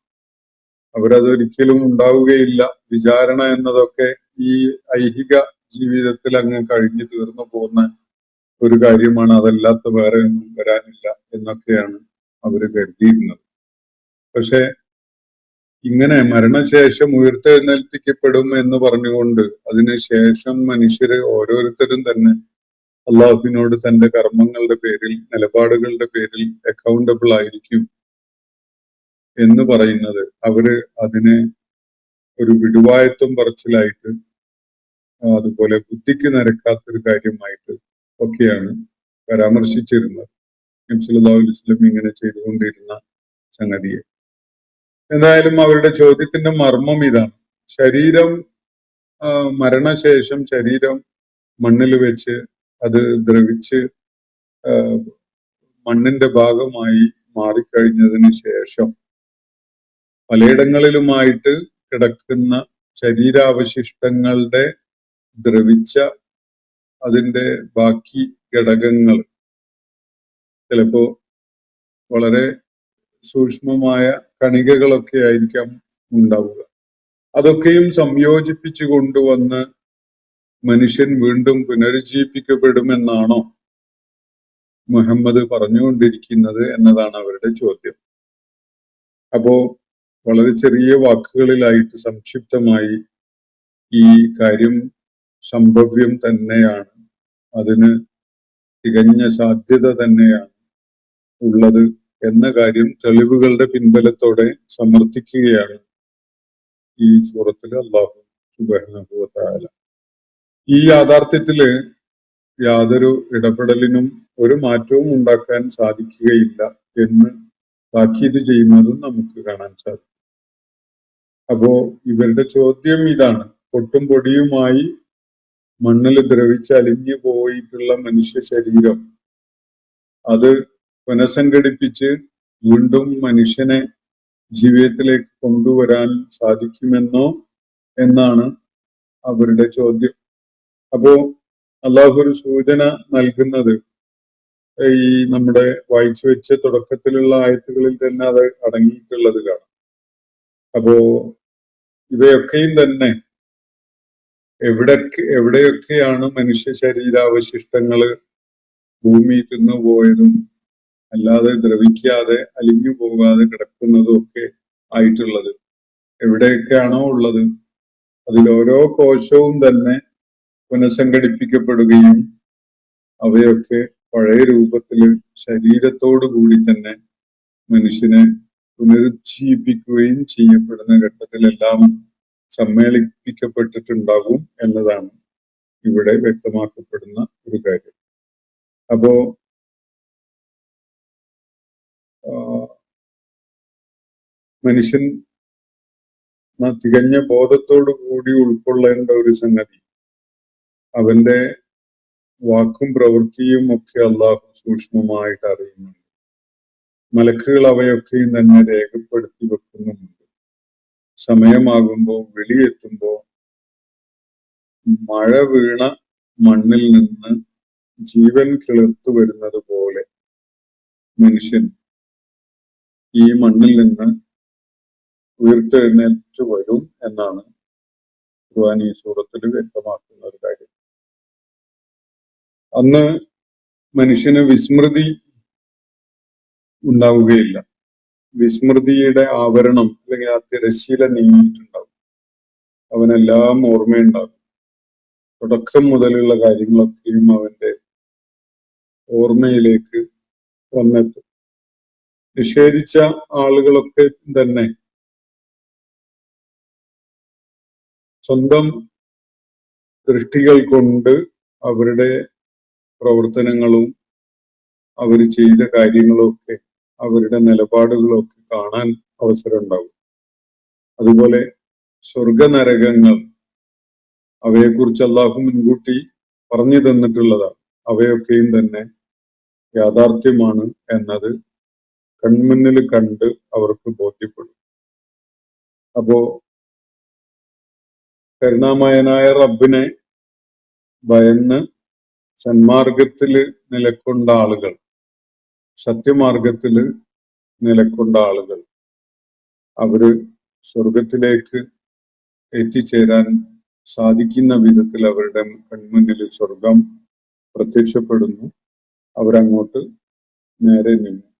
അവരതൊരിക്കലും ഉണ്ടാവുകയില്ല. വിചാരണ എന്നതൊക്കെ ഈ ഐഹിക ജീവിതത്തിൽ അങ്ങ് കഴിഞ്ഞു തീർന്നു പോകുന്ന ഒരു കാര്യമാണ്, അതല്ലാത്ത വേറെ ഒന്നും വരാനില്ല എന്നൊക്കെയാണ് അവര് കരുതിയിരുന്നത്. പക്ഷെ ഇങ്ങനെ മരണശേഷം ഉയർത്തെഴുന്നേൽപ്പിക്കപ്പെടും എന്ന് പറഞ്ഞുകൊണ്ട് അതിനുശേഷം മനുഷ്യര് ഓരോരുത്തരും തന്നെ അള്ളാഹുവിനോട് തന്റെ കർമ്മങ്ങളുടെ പേരിൽ, നിലപാടുകളുടെ പേരിൽ അക്കൗണ്ടബിൾ ആയിരിക്കും എന്ന് പറയുന്നത് അവര് അതിനെ ഒരു വിടുവായത്വം പറച്ചിലായിട്ട്, അതുപോലെ ബുദ്ധിക്ക് നിരക്കാത്തൊരു കാര്യമായിട്ട് ഒക്കെയാണ് പരാമർശിച്ചിരുന്നത്. നബി സല്ലല്ലാഹു അലൈഹി വസല്ലം ഇങ്ങനെ ചെയ്തുകൊണ്ടിരുന്ന സംഗതിയെ. എന്തായാലും അവരുടെ ചോദ്യത്തിന്റെ മർമ്മം ഇതാണ്: ശരീരം മരണശേഷം ശരീരം മണ്ണിൽ വെച്ച് അത് ദ്രവിച്ച് മണ്ണിന്റെ ഭാഗമായി മാറിക്കഴിഞ്ഞതിന് ശേഷം പലയിടങ്ങളിലുമായിട്ട് കിടക്കുന്ന ശരീരാവശിഷ്ടങ്ങളുടെ ദ്രവിച്ച അതിന്റെ ബാക്കി ഘടകങ്ങൾ, ചിലപ്പോ വളരെ സൂക്ഷ്മമായ കണികകളൊക്കെ ആയിരിക്കാം ഉണ്ടാവുക. അതൊക്കെയും സംയോജിപ്പിച്ചു കൊണ്ടുവന്ന് മനുഷ്യൻ വീണ്ടും പുനരുജ്ജീവിപ്പിക്കപ്പെടുമെന്നാണോ മുഹമ്മദ് പറഞ്ഞുകൊണ്ടിരിക്കുന്നത് എന്നതാണ് അവരുടെ ചോദ്യം. അപ്പോ വളരെ ചെറിയ വാക്കുകളിലായിട്ട് സംക്ഷിപ്തമായി ഈ കാര്യം സംഭവ്യം തന്നെയാണ്, അതിന് തികഞ്ഞ സാധ്യത തന്നെയാണ് ഉള്ളത് എന്ന കാര്യം തെളിവുകളുടെ പിൻബലത്തോടെ സമർത്ഥിക്കുകയാണ് ഈ സൂറത്തിൽ അല്ലാഹു സുബ്ഹാനഹു വ തആല. ഈ യാഥാർത്ഥ്യത്തില് യാതൊരു ഇടപെടലിനും ഒരു മാറ്റവും ഉണ്ടാക്കാൻ സാധിക്കുകയില്ല എന്ന് താക്കീത് ചെയ്യുന്നതും നമുക്ക് കാണാൻ സാധിക്കും. അപ്പോ ഇവരുടെ ചോദ്യം ഇതാണ്: പൊട്ടും പൊടിയുമായി മണ്ണിൽ ദ്രവിച്ച് അലിഞ്ഞു പോയിട്ടുള്ള മനുഷ്യ ശരീരം അത് പുനഃസംഘടിപ്പിച്ച് വീണ്ടും മനുഷ്യനെ ജീവിതത്തിലേക്ക് കൊണ്ടുവരാൻ സാധിക്കുമെന്നോ എന്നാണ് അവരുടെ ചോദ്യം. അപ്പോ അള്ളാഹു ഒരു സൂചന നൽകുന്നത് ഈ നമ്മുടെ വായിച്ചു വെച്ച തുടക്കത്തിലുള്ള ആയത്തുകളിൽ തന്നെ അത് അടങ്ങിയിട്ടുള്ളത് കാണാം. അപ്പോ ഇവയൊക്കെയും തന്നെ എവിടെയൊക്കെയാണ് മനുഷ്യ ശരീരാവശിഷ്ടങ്ങള് ഭൂമി തിന്നുപോയതും അല്ലാതെ ദ്രവിക്കാതെ അലിഞ്ഞു പോകാതെ കിടക്കുന്നതും ഒക്കെ ആയിട്ടുള്ളത്, എവിടെയൊക്കെയാണോ ഉള്ളത് അതിലോരോ കോശവും തന്നെ പുനഃസംഘടിപ്പിക്കപ്പെടുകയും അവയൊക്കെ പഴയ രൂപത്തില് ശരീരത്തോടു കൂടി തന്നെ മനുഷ്യനെ പുനരുജ്ജീവിപ്പിക്കുകയും ചെയ്യപ്പെടുന്ന ഘട്ടത്തിലെല്ലാം സമ്മേളിപ്പിക്കപ്പെട്ടിട്ടുണ്ടാകും എന്നതാണ് ഇവിടെ വ്യക്തമാക്കപ്പെടുന്ന ഒരു കാര്യം. അപ്പോ മനുഷ്യൻ തികഞ്ഞ ബോധത്തോടു കൂടി ഉൾക്കൊള്ളേണ്ട ഒരു സംഗതി, അവന്റെ വാക്കും പ്രവൃത്തിയും ഒക്കെ അള്ളാഹു സൂക്ഷ്മമായിട്ട് അറിയുന്നുണ്ട്. മലക്കുകൾ അവയൊക്കെയും തന്നെ രേഖപ്പെടുത്തി വെക്കുന്നുമുണ്ട്. സമയമാകുമ്പോൾ വെളിയെത്തുമ്പോ മഴ വീണ മണ്ണിൽ നിന്ന് ജീവൻ കിളിർത്തു വരുന്നത് പോലെ മനുഷ്യൻ ഈ മണ്ണിൽ നിന്ന് ഉയർത്തെഴുന്നേറ്റ് വരും എന്നാണ് ഖുർആൻ ഈ സൂറത്തിൽ വ്യക്തമാക്കുന്ന ഒരു കാര്യം. അന്ന് മനുഷ്യന് വിസ്മൃതി ഉണ്ടാവുകയില്ല. വിസ്മൃതിയുടെ ആവരണം അല്ലെങ്കിൽ ആ തിരശ്ശീല നീങ്ങിയിട്ടുണ്ടാവും. അവനെല്ലാം ഓർമ്മയുണ്ടാകും. തുടക്കം മുതലുള്ള കാര്യങ്ങളൊക്കെയും അവന്റെ ഓർമ്മയിലേക്ക് വന്നെത്തും. നിഷേധിച്ച ആളുകളൊക്കെ തന്നെ സ്വന്തം ദൃഷ്ടികൾ കൊണ്ട് അവരുടെ പ്രവർത്തനങ്ങളും അവർ ചെയ്ത കാര്യങ്ങളും ഒക്കെ അവരുടെ നിലപാടുകളും ഒക്കെ കാണാൻ അവസരം ഉണ്ടാവും. അതുപോലെ സ്വർഗനരകങ്ങൾ അവയെക്കുറിച്ച് അള്ളാഹു മുൻകൂട്ടി പറഞ്ഞു തന്നിട്ടുള്ളതാണ്. അവയൊക്കെയും തന്നെ യാഥാർത്ഥ്യമാണ് എന്നത് കൺമുന്നിൽ കണ്ട് അവർക്ക് ബോധ്യപ്പെടും. അപ്പോ കരുണാമയനായ റബ്ബിനെ ഭയന്ന് സന്മാർഗത്തില് നിലക്കൊണ്ട ആളുകൾ, സത്യമാർഗത്തില് നിലക്കൊണ്ട ആളുകൾ, അവര് സ്വർഗത്തിലേക്ക് എത്തിച്ചേരാൻ സാധിക്കുന്ന വിധത്തിൽ അവരുടെ കൺമുന്നിൽ സ്വർഗം പ്രത്യക്ഷപ്പെടുന്നു. അവരങ്ങോട്ട് നേരെ നീങ്ങും.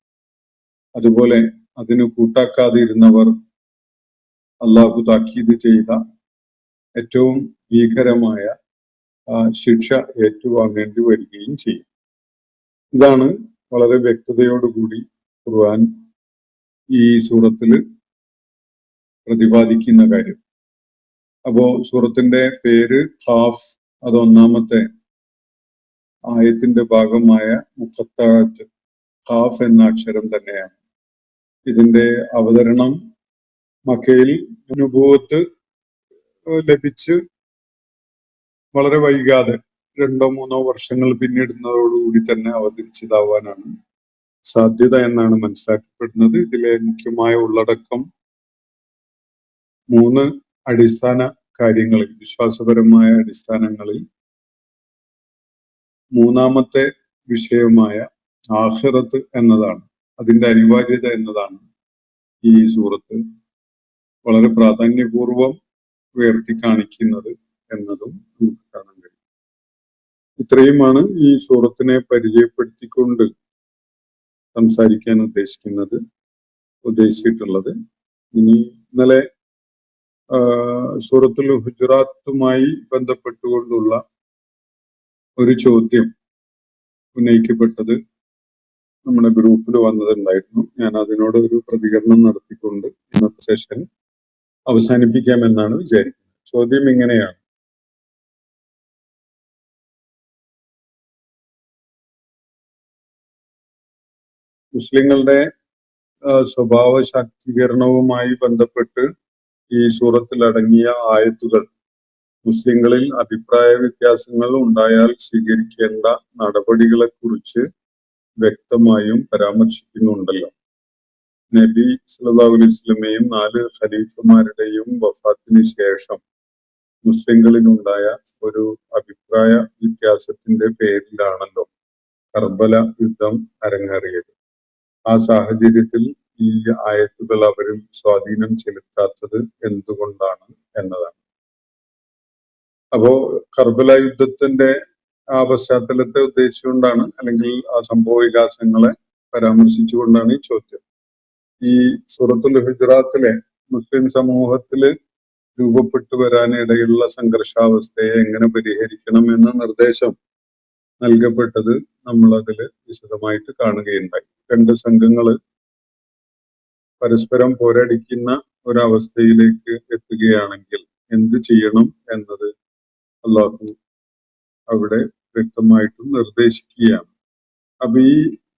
അതുപോലെ അതിന് കൂട്ടാക്കാതിരുന്നവർ അള്ളാഹു താക്കീത് ചെയ്ത ഏറ്റവും ഭീകരമായ ശിക്ഷ ഏറ്റുവാങ്ങേണ്ടി വരികയും ചെയ്യും. ഇതാണ് വളരെ വ്യക്തതയോടുകൂടി ഖുർആൻ ഈ സൂറത്തില് പ്രതിപാദിക്കുന്ന കാര്യം. അപ്പോ സൂറത്തിന്റെ പേര് ഖാഫ്, അത് ഒന്നാമത്തെ ആയത്തിന്റെ ഭാഗമായ മുഖത്താഴത്ത് ഖാഫ് എന്ന അക്ഷരം തന്നെയാണ്. ഇതിന്റെ അവതരണം മക്കയിൽ നുബുവത്ത് ലഭിച്ച് വളരെ വൈകാതെ 2-3 വർഷങ്ങൾ പിന്നിടുന്നതോടുകൂടി തന്നെ അവതരിച്ചതാവാനാണ് സാധ്യത എന്നാണ് മനസ്സിലാക്കപ്പെടുന്നത്. ഇതിലെ മുഖ്യമായ ഉള്ളടക്കം 3 അടിസ്ഥാന കാര്യങ്ങളിൽ, വിശ്വാസപരമായ അടിസ്ഥാനങ്ങളിൽ മൂന്നാമത്തെ വിഷയമായ ആഖിറത്ത് എന്നതാണ്, അതിന്റെ അനിവാര്യത എന്നതാണ് ഈ സൂറത്ത് വളരെ പ്രാധാന്യപൂർവം ഉയർത്തി കാണിക്കുന്നത് എന്നതും നമുക്ക് കാണാൻ കഴിയും. ഇത്രയുമാണ് ഈ സൂറത്തിനെ പരിചയപ്പെടുത്തിക്കൊണ്ട് സംസാരിക്കാൻ ഉദ്ദേശിച്ചിട്ടുള്ളത്. ഇനി ഇന്നലെ സൂറത്തുൽ ഹുജറാത്തുമായി ബന്ധപ്പെട്ടുകൊണ്ടുള്ള ഒരു ചോദ്യം ഉന്നയിക്കപ്പെട്ടത് നമ്മുടെ ഗ്രൂപ്പിൽ വന്നതുണ്ടായിരുന്നു. ഞാൻ അതിനോട് ഒരു പ്രതികരണം നടത്തിക്കൊണ്ട് ഇന്നത്തെ സെഷൻ അവസാനിപ്പിക്കാമെന്നാണ് വിചാരിക്കുന്നത്. ചോദ്യം ഇങ്ങനെയാണ്: മുസ്ലിങ്ങളുടെ സ്വഭാവ ശാക്തീകരണവുമായി ബന്ധപ്പെട്ട് ഈ സൂറത്തിൽ അടങ്ങിയ ആയത്തുകൾ മുസ്ലിങ്ങളിൽ അഭിപ്രായ വ്യത്യാസങ്ങൾ ഉണ്ടായാൽ സ്വീകരിക്കേണ്ട നടപടികളെ കുറിച്ച് വ്യക്തമായും പരാമർശിക്കുന്നുണ്ടല്ലോ. നബി സല്ലല്ലാഹു അലൈഹി വസല്ലമയും 4 ഖലീഫമാരുടെയും വഫാത്തിന് ശേഷം മുസ്ലിങ്ങളിലുണ്ടായ ഒരു അഭിപ്രായ വ്യത്യാസത്തിന്റെ പേരിലാണല്ലോ കർബല യുദ്ധം അരങ്ങേറിയത്. ആ സാഹചര്യത്തിൽ ഈ ആയത്തുകൾ അവരിൽ സ്വാധീനം ചെലുത്താത്തത് എന്തുകൊണ്ടാണ് എന്നതാണ്. അപ്പോ കർബല യുദ്ധത്തിന്റെ ആ പശ്ചാത്തലത്തെ ഉദ്ദേശിച്ചുകൊണ്ടാണ്, അല്ലെങ്കിൽ ആ സംഭവ വികാസങ്ങളെ പരാമർശിച്ചുകൊണ്ടാണ് ഈ ചോദ്യം. ഈ സൂറത്തുൽ ഹുജറാത്തിലെ മുസ്ലിം സമൂഹത്തില് രൂപപ്പെട്ടു വരാനിടയുള്ള സംഘർഷാവസ്ഥയെ എങ്ങനെ പരിഹരിക്കണം എന്ന നിർദ്ദേശം നൽകപ്പെട്ടത് നമ്മൾ അതില് വിശദമായിട്ട് കാണുകയുണ്ടായി. രണ്ട് സംഘങ്ങള് പരസ്പരം പോരടിക്കുന്ന ഒരവസ്ഥയിലേക്ക് എത്തുകയാണെങ്കിൽ എന്ത് ചെയ്യണം എന്നത് അള്ളാഹു അവിടെ വ്യക്തമായിട്ടും നിർദ്ദേശിക്കുകയാണ്. അപ്പൊ ഈ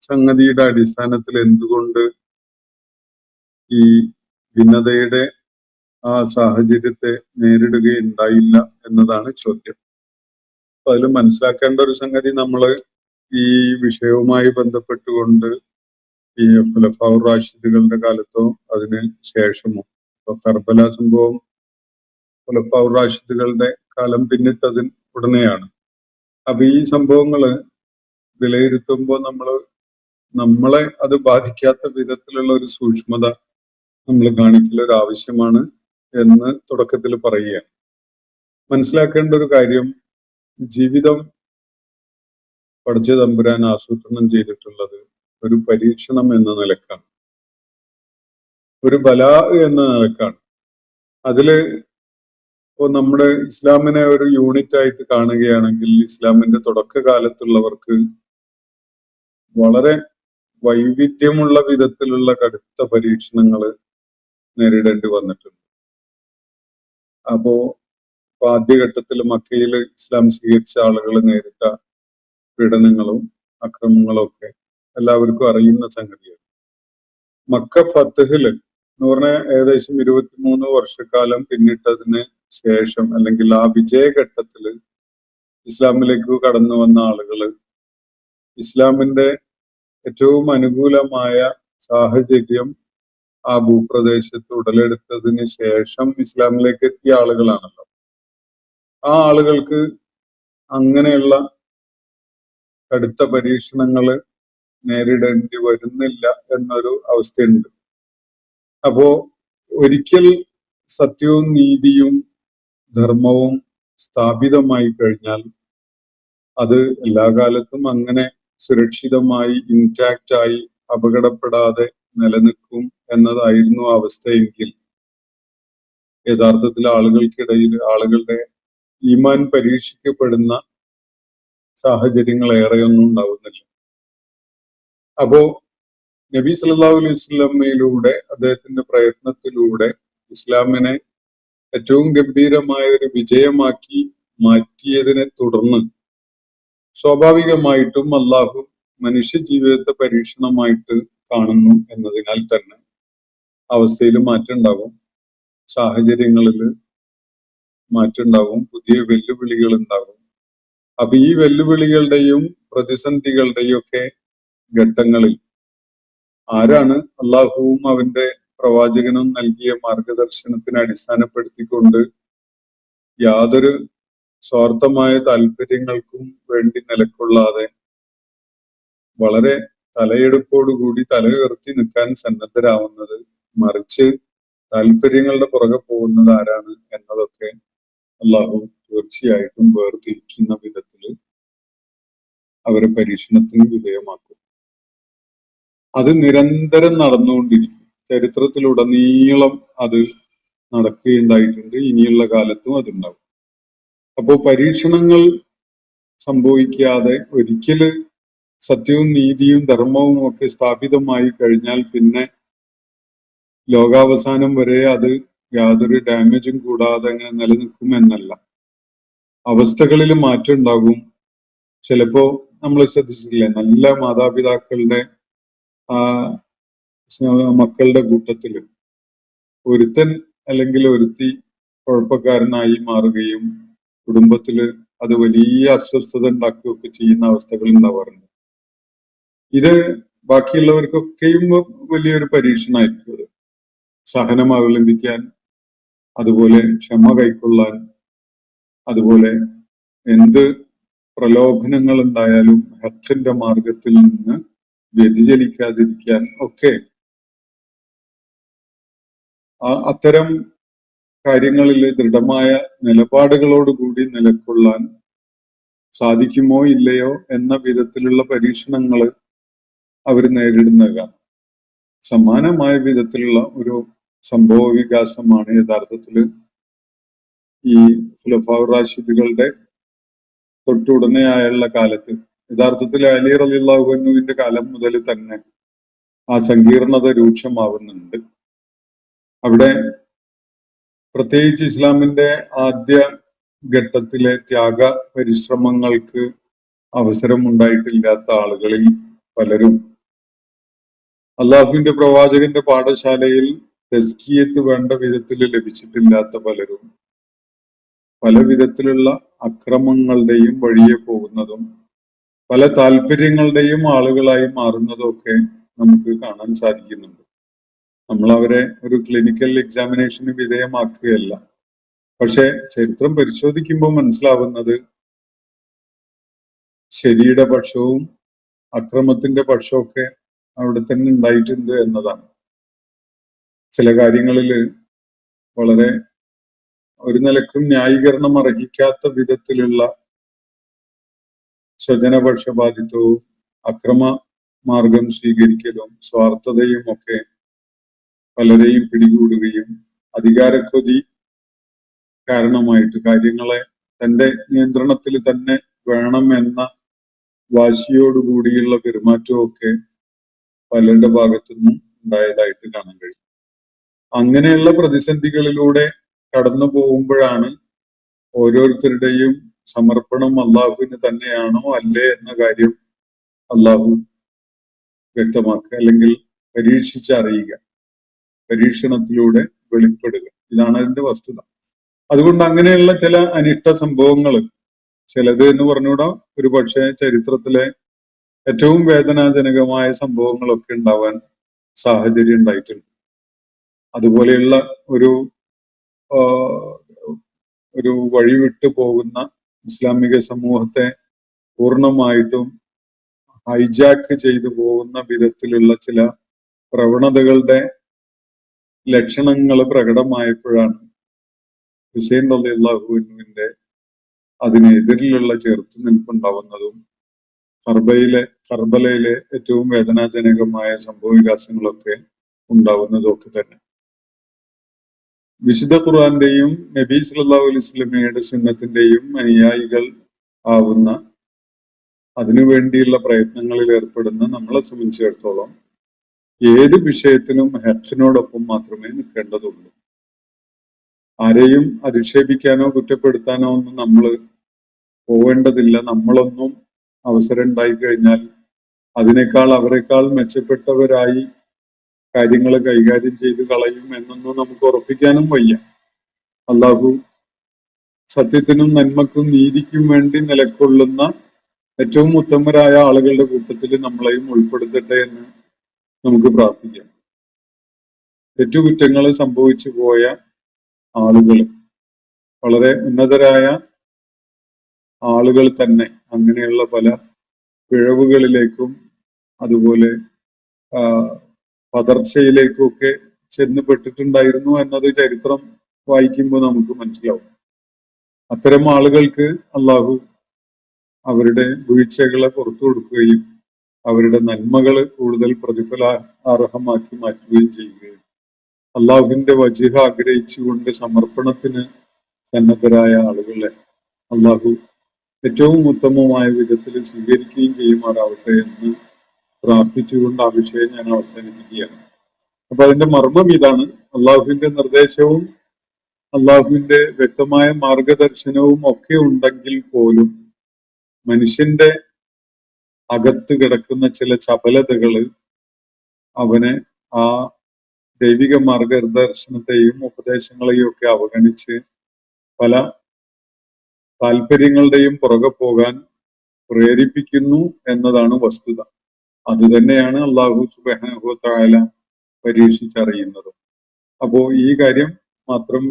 സംഗതിയുടെ അടിസ്ഥാനത്തിൽ എന്തുകൊണ്ട് ഈ ഭിന്നതയുടെ ആ സാഹചര്യത്തെ നേരിടുകയുണ്ടായില്ല എന്നതാണ് ചോദ്യം. അപ്പൊ അതിൽ മനസ്സിലാക്കേണ്ട ഒരു സംഗതി, നമ്മള് ഈ വിഷയവുമായി ബന്ധപ്പെട്ടുകൊണ്ട് ഈ ഖുലഫാഉർ റാഷിദുകളുടെ കാലത്തോ അതിന് ശേഷമോ, ഇപ്പൊ കർബല സംഭവം ഖുലഫാഉർ റാഷിദുകളുടെ കാലം പിന്നിട്ടതിന് ഉടനെയാണ്. അപ്പൊ ഈ സംഭവങ്ങള് വിലയിരുത്തുമ്പോൾ നമ്മളെ അത് ബാധിക്കാത്ത വിധത്തിലുള്ള ഒരു സൂക്ഷ്മത നമ്മൾ കാണിക്കൽ ഒരു ആവശ്യമാണ് എന്ന് തുടക്കത്തിൽ പറയുകയാണ്. മനസ്സിലാക്കേണ്ട ഒരു കാര്യം, ജീവിതം പടച്ച തമ്പുരാൻ ആസൂത്രണം ചെയ്തിട്ടുള്ളത് ഒരു പരീക്ഷണം എന്ന നിലക്കാണ്, ഒരു ബലാ എന്ന നിലക്കാണ്. അതില് ഇപ്പോ നമ്മുടെ ഇസ്ലാമിനെ ഒരു യൂണിറ്റ് ആയിട്ട് കാണുകയാണെങ്കിൽ, ഇസ്ലാമിന്റെ തുടക്കകാലത്തുള്ളവർക്ക് വളരെ വൈവിധ്യമുള്ള വിധത്തിലുള്ള കടുത്ത പരീക്ഷണങ്ങൾ നേരിടേണ്ടി വന്നിട്ടുണ്ട്. അപ്പോ ആദ്യഘട്ടത്തിൽ മക്കയിൽ ഇസ്ലാം സ്വീകരിച്ച ആളുകൾ നേരിട്ട പീഡനങ്ങളും അക്രമങ്ങളും ഒക്കെ എല്ലാവർക്കും അറിയുന്ന സംഗതിയാണ്. മക്ക ഫത്ഹില് എന്ന് പറഞ്ഞാൽ ഏകദേശം 23 വർഷക്കാലം പിന്നിട്ടതിന് ശേഷം, അല്ലെങ്കിൽ ആ വിജയഘട്ടത്തില് ഇസ്ലാമിലേക്ക് കടന്നു വന്ന ആളുകള് ഇസ്ലാമിന്റെ ഏറ്റവും അനുകൂലമായ സാഹചര്യം ആ ഭൂപ്രദേശത്ത് ഉടലെടുത്തതിന് ശേഷം ഇസ്ലാമിലേക്ക് എത്തിയ ആളുകളാണല്ലോ. ആ ആളുകൾക്ക് അങ്ങനെയുള്ള കടുത്ത പരീക്ഷണങ്ങള് നേരിടേണ്ടി വരുന്നില്ല എന്നൊരു അവസ്ഥയുണ്ട്. അപ്പോ ഒരിക്കൽ സത്യവും നീതിയും ധർമ്മവും സ്ഥാപിതമായി കഴിഞ്ഞാൽ അത് എല്ലാ കാലത്തും അങ്ങനെ സുരക്ഷിതമായി ഇൻടാക്റ്റായി അപകടപ്പെടാതെ നിലനിൽക്കും എന്നതായിരുന്നു അവസ്ഥയെങ്കിൽ യഥാർത്ഥത്തിൽ ആളുകൾക്കിടയിൽ ആളുകളുടെ ഈമാൻ പരീക്ഷിക്കപ്പെടുന്ന സാഹചര്യങ്ങൾ ഏറെയൊന്നും ഉണ്ടാവുന്നില്ല. അപ്പോ നബി സല്ലല്ലാഹു അലൈഹി വസല്ലമയിലൂടെ, അദ്ദേഹത്തിന്റെ പ്രയത്നത്തിലൂടെ ഇസ്ലാമിനെ ഏറ്റവും ഗംഭീരമായ ഒരു വിജയമാക്കി മാറ്റിയതിനെ തുടർന്ന് സ്വാഭാവികമായിട്ടും അള്ളാഹു മനുഷ്യ ജീവിതത്തെ പരീക്ഷണമായിട്ട് കാണുന്നു എന്നതിനാൽ തന്നെ അവസ്ഥയിൽ മാറ്റം ഉണ്ടാവും, സാഹചര്യങ്ങളിൽ മാറ്റം ഉണ്ടാവും, പുതിയ വെല്ലുവിളികൾ ഉണ്ടാവും. അപ്പൊ ഈ വെല്ലുവിളികളുടെയും പ്രതിസന്ധികളുടെയും ഒക്കെ ഘട്ടങ്ങളിൽ ആരാണ് അള്ളാഹുവും അവന്റെ പ്രവാചകനും നൽകിയ മാർഗദർശനത്തിനെ അടിസ്ഥാനപ്പെടുത്തിക്കൊണ്ട് യാതൊരു സ്വാർത്ഥമായ താല്പര്യങ്ങൾക്കും വേണ്ടി നിലക്കൊള്ളാതെ വളരെ തലയെടുപ്പോടുകൂടി തല ഉയർത്തി നിൽക്കാൻ സന്നദ്ധരാവുന്നത്, മറിച്ച് താല്പര്യങ്ങളുടെ പുറകെ പോകുന്നത് ആരാണ് എന്നതൊക്കെ അള്ളാഹു തീർച്ചയായിട്ടും വേർതിരിക്കുന്ന വിധത്തില് അവരെ പരീക്ഷണത്തിന് വിധേയമാക്കും. അത് നിരന്തരം നടന്നുകൊണ്ടിരിക്കും. ചരിത്രത്തിലുടനീളം അത് നടക്കുകയുണ്ടായിട്ടുണ്ട്, ഇനിയുള്ള കാലത്തും അതുണ്ടാവും. അപ്പോ പരീക്ഷണങ്ങൾ സംഭവിക്കാതെ ഒരിക്കല് സത്യവും നീതിയും ധർമ്മവും ഒക്കെ സ്ഥാപിതമായി കഴിഞ്ഞാൽ പിന്നെ ലോകാവസാനം വരെ അത് യാതൊരു ഡാമേജും കൂടാതെ അങ്ങനെ നിലനിൽക്കും എന്നല്ല. അവസ്ഥകളിൽ മാറ്റം ഉണ്ടാകും. ചിലപ്പോ നമ്മൾ ശ്രദ്ധിച്ചിട്ടില്ലേ, നല്ല മാതാപിതാക്കളുടെ മക്കളുടെ കൂട്ടത്തില് ഒരുത്തൻ അല്ലെങ്കിൽ ഒരുത്തി കുഴപ്പക്കാരനായി മാറുകയും കുടുംബത്തില് അത് വലിയ അസ്വസ്ഥത ഉണ്ടാക്കുകയൊക്കെ ചെയ്യുന്ന അവസ്ഥകൾ ഉണ്ടാവാറുണ്ട്. ഇത് ബാക്കിയുള്ളവർക്കൊക്കെയും വലിയൊരു പരീക്ഷണമായിരിക്കും. അത് സഹനം അവലംബിക്കാൻ, അതുപോലെ ക്ഷമ കൈക്കൊള്ളാൻ, അതുപോലെ എന്ത് പ്രലോഭനങ്ങൾ ഉണ്ടായാലും ഹക്കിന്റെ മാർഗത്തിൽ നിന്ന് വ്യതിചലിക്കാതിരിക്കാൻ ഒക്കെ അത്തരം കാര്യങ്ങളിൽ ദൃഢമായ നിലപാടുകളോടുകൂടി നിലകൊള്ളാൻ സാധിക്കുമോ ഇല്ലയോ എന്ന വിധത്തിലുള്ള പരീക്ഷണങ്ങൾ അവർ നേരിടുന്നതാണ്. സമാനമായ വിധത്തിലുള്ള ഒരു സംഭവ വികാസമാണ് യഥാർത്ഥത്തിൽ ഈ ഖുലഫാഉർ റാഷിദുകളുടെ തൊട്ടുടനെയായുള്ള കാലത്ത്, യഥാർത്ഥത്തിൽ അലി റളിയല്ലാഹു അൻഹുവിന്റെ കാലം മുതൽ തന്നെ ആ സങ്കീർണത രൂക്ഷമാവുന്നുണ്ട്. അവിടെ പ്രത്യേകിച്ച് ഇസ്ലാമിന്റെ ആദ്യ ഘട്ടത്തിലെ ത്യാഗ പരിശ്രമങ്ങൾക്ക് അവസരം ഉണ്ടായിട്ടില്ലാത്ത ആളുകളിൽ പലരും, അള്ളാഹുവിന്റെ പ്രവാചകന്റെ പാഠശാലയിൽ തസ്കിയത്ത് വേണ്ട വിധത്തിൽ ലഭിച്ചിട്ടില്ലാത്ത പലരും പല വിധത്തിലുള്ള അക്രമങ്ങളുടെയും വഴിയെ പോകുന്നതും പല താല്പര്യങ്ങളുടെയും ആളുകളായി മാറുന്നതും ഒക്കെ നമുക്ക് കാണാൻ സാധിക്കുന്നുണ്ട്. നമ്മൾ അവരെ ഒരു ക്ലിനിക്കൽ എക്സാമിനേഷന് വിധേയമാക്കുകയല്ല. പക്ഷെ ചരിത്രം പരിശോധിക്കുമ്പോൾ മനസ്സിലാവുന്നത് ശരിയുടെ പക്ഷവും അക്രമത്തിന്റെ പക്ഷമൊക്കെ അവിടെ തന്നെ ഉണ്ടായിട്ടുണ്ട് എന്നതാണ്. ചില കാര്യങ്ങളിൽ വളരെ ഒരു നിലക്കും ന്യായീകരണം അർഹിക്കാത്ത വിധത്തിലുള്ള സ്വജനപക്ഷപാതിത്വവും അക്രമ മാർഗം സ്വീകരിക്കലും സ്വാർത്ഥതയും ഒക്കെ പലരെയും പിടികൂടുകയും അധികാരക്കൊതി കാരണമായിട്ട് കാര്യങ്ങളെ തന്റെ നിയന്ത്രണത്തിൽ തന്നെ വേണം എന്ന വാശിയോടുകൂടിയുള്ള പെരുമാറ്റമൊക്കെ പലരുടെ ഭാഗത്തുനിന്നും ഉണ്ടായതായിട്ട് കാണാൻ കഴിയും. അങ്ങനെയുള്ള പ്രതിസന്ധികളിലൂടെ കടന്നു പോകുമ്പോഴാണ് ഓരോരുത്തരുടെയും സമർപ്പണം അള്ളാഹുവിന് തന്നെയാണോ അല്ലേ എന്ന കാര്യം അള്ളാഹു വ്യക്തമാക്കുക, അല്ലെങ്കിൽ പരീക്ഷിച്ചറിയുക, പരീക്ഷണത്തിലൂടെ വെളിപ്പെടുക. ഇതാണ് അതിന്റെ വസ്തുത. അതുകൊണ്ട് അങ്ങനെയുള്ള ചില അനിഷ്ട സംഭവങ്ങൾ, ചിലത് എന്ന് പറഞ്ഞുകൂടാ, ഒരു പക്ഷേ ചരിത്രത്തിലെ ഏറ്റവും വേദനാജനകമായ സംഭവങ്ങളൊക്കെ ഉണ്ടാവാൻ സാഹചര്യം ഉണ്ടായിട്ടുണ്ട്. അതുപോലെയുള്ള ഒരു വഴിവിട്ടു പോകുന്ന ഇസ്ലാമിക സമൂഹത്തെ പൂർണ്ണമായിട്ടും ഹൈജാക്ക് ചെയ്തു പോകുന്ന വിധത്തിലുള്ള ചില പ്രവണതകളുടെ ലക്ഷണങ്ങൾ പ്രകടമായപ്പോഴാണ് ഹുസൈൻ റളിയല്ലാഹു അൻഹുവിന്റെ അതിനെതിരിലുള്ള ചെറുത്തുനിൽപ്പുണ്ടാവുന്നതും കർബലയിലെ ഏറ്റവും വേദനാജനകമായ സംഭവ വികാസങ്ങളൊക്കെ ഉണ്ടാവുന്നതും ഒക്കെ തന്നെ. വിശുദ്ധ ഖുർആന്റെയും നബി സല്ലല്ലാഹു അലൈഹി വസല്ലമയുടെ സുന്നത്തിന്റെയും അനുയായികൾ ആവുന്ന, അതിനുവേണ്ടിയുള്ള പ്രയത്നങ്ങളിൽ ഏർപ്പെടുന്ന നമ്മളെ സംബന്ധിച്ചിടത്തോളം ഏത് വിഷയത്തിനും ഹഖിനോടൊപ്പം മാത്രമേ നിൽക്കേണ്ടതുള്ളൂ. ആരെയും അധിക്ഷേപിക്കാനോ കുറ്റപ്പെടുത്താനോ ഒന്നും നമ്മൾ പോവേണ്ടതില്ല. നമ്മളൊന്നും അവസരം ഉണ്ടായി കഴിഞ്ഞാൽ അതിനേക്കാൾ അവരെക്കാൾ മെച്ചപ്പെട്ടവരായി കാര്യങ്ങൾ കൈകാര്യം ചെയ്ത് കളയും എന്നൊന്നും നമുക്ക് ഉറപ്പിക്കാനും വയ്യ. അള്ളാഹു സത്യത്തിനും നന്മക്കും നീതിക്കും വേണ്ടി നിലകൊള്ളുന്ന ഏറ്റവും ഉത്തമരായ ആളുകളുടെ കൂട്ടത്തിൽ നമ്മളെയും ഉൾപ്പെടുത്തട്ടെ എന്ന് നമുക്ക് പ്രാർത്ഥിക്കാം. തെറ്റുകുറ്റങ്ങൾ സംഭവിച്ചു പോയ ആളുകൾ, വളരെ ഉന്നതരായ ആളുകൾ തന്നെ അങ്ങനെയുള്ള പല പിഴവുകളിലേക്കും അതുപോലെ പതർച്ചയിലേക്കും ഒക്കെ ചെന്നുപെട്ടിട്ടുണ്ടായിരുന്നു എന്നത് ചരിത്രം വായിക്കുമ്പോൾ നമുക്ക് മനസ്സിലാവും. അത്തരം ആളുകൾക്ക് അള്ളാഹു അവരുടെ വീഴ്ചകളെ പുറത്തു കൊടുക്കുകയും അവരുടെ നന്മകൾ കൂടുതൽ പ്രതിഫലാർഹമാക്കി മാറ്റുകയും ചെയ്യുകയും അള്ളാഹുവിന്റെ വജിഹ ആഗ്രഹിച്ചുകൊണ്ട് സമർപ്പണത്തിന് സന്നദ്ധരായ ആളുകളെ അള്ളാഹു ഏറ്റവും ഉത്തമമായ വിധത്തിൽ സ്വീകരിക്കുകയും ചെയ്യുമാറാവട്ടെ എന്ന് പ്രാർത്ഥിച്ചുകൊണ്ട് ആ വിഷയം ഞാൻ അവസാനിപ്പിക്കുകയാണ്. അപ്പൊ അതിന്റെ മർമ്മം ഇതാണ്: അള്ളാഹുവിന്റെ നിർദ്ദേശവും അള്ളാഹുവിന്റെ വ്യക്തമായ മാർഗദർശനവും ഒക്കെ ഉണ്ടെങ്കിൽ പോലും മനുഷ്യന്റെ അകത്ത് കിടക്കുന്ന ചില ചപലതകള് അവനെ ആ ദൈവിക മാർഗദർശനത്തെയും ഉപദേശങ്ങളെയും ഒക്കെ അവഗണിച്ച് പല താല്പര്യങ്ങളുടെയും പുറകെ പോകാൻ പ്രേരിപ്പിക്കുന്നു എന്നതാണ് വസ്തുത. അത് തന്നെയാണ് അള്ളാഹു സുബ്ഹാനഹു വ തആല പരീക്ഷിച്ചറിയുന്നത്. അപ്പോ ഈ കാര്യം മാത്രം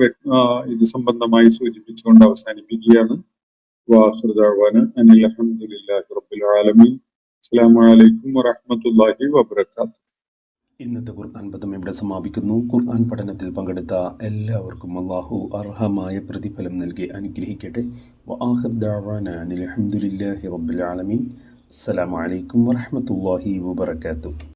ഇത് സംബന്ധമായി സൂചിപ്പിച്ചുകൊണ്ട് അവസാനിപ്പിക്കുകയാണ്. വാഖിറു ദഅ്വാന അനിൽ ഹംദുലില്ലാഹി റബ്ബിൽ ആലമീൻ. അസ്സലാമു അലൈക്കും വറഹ്മത്തുള്ളാഹി വബറകാതുഹു. ഇന്നത്തെ ഖുർആൻ പദം ഇവിടെ സമാപിക്കുന്നു. ഖുർആൻ പഠനത്തിൽ പങ്കെടുത്ത എല്ലാവർക്കും അല്ലാഹു അർഹമായ പ്രതിഫലം നൽകി അനുഗ്രഹിക്കട്ടെ. വആഖിർ ദഅവാനാ അനിൽ ഹംദുലില്ലാഹി റബ്ബിൽ ആലമീൻ. അസ്സലാമു അലൈക്കും വറഹ്മത്തുള്ളാഹി വബറകാതുഹു.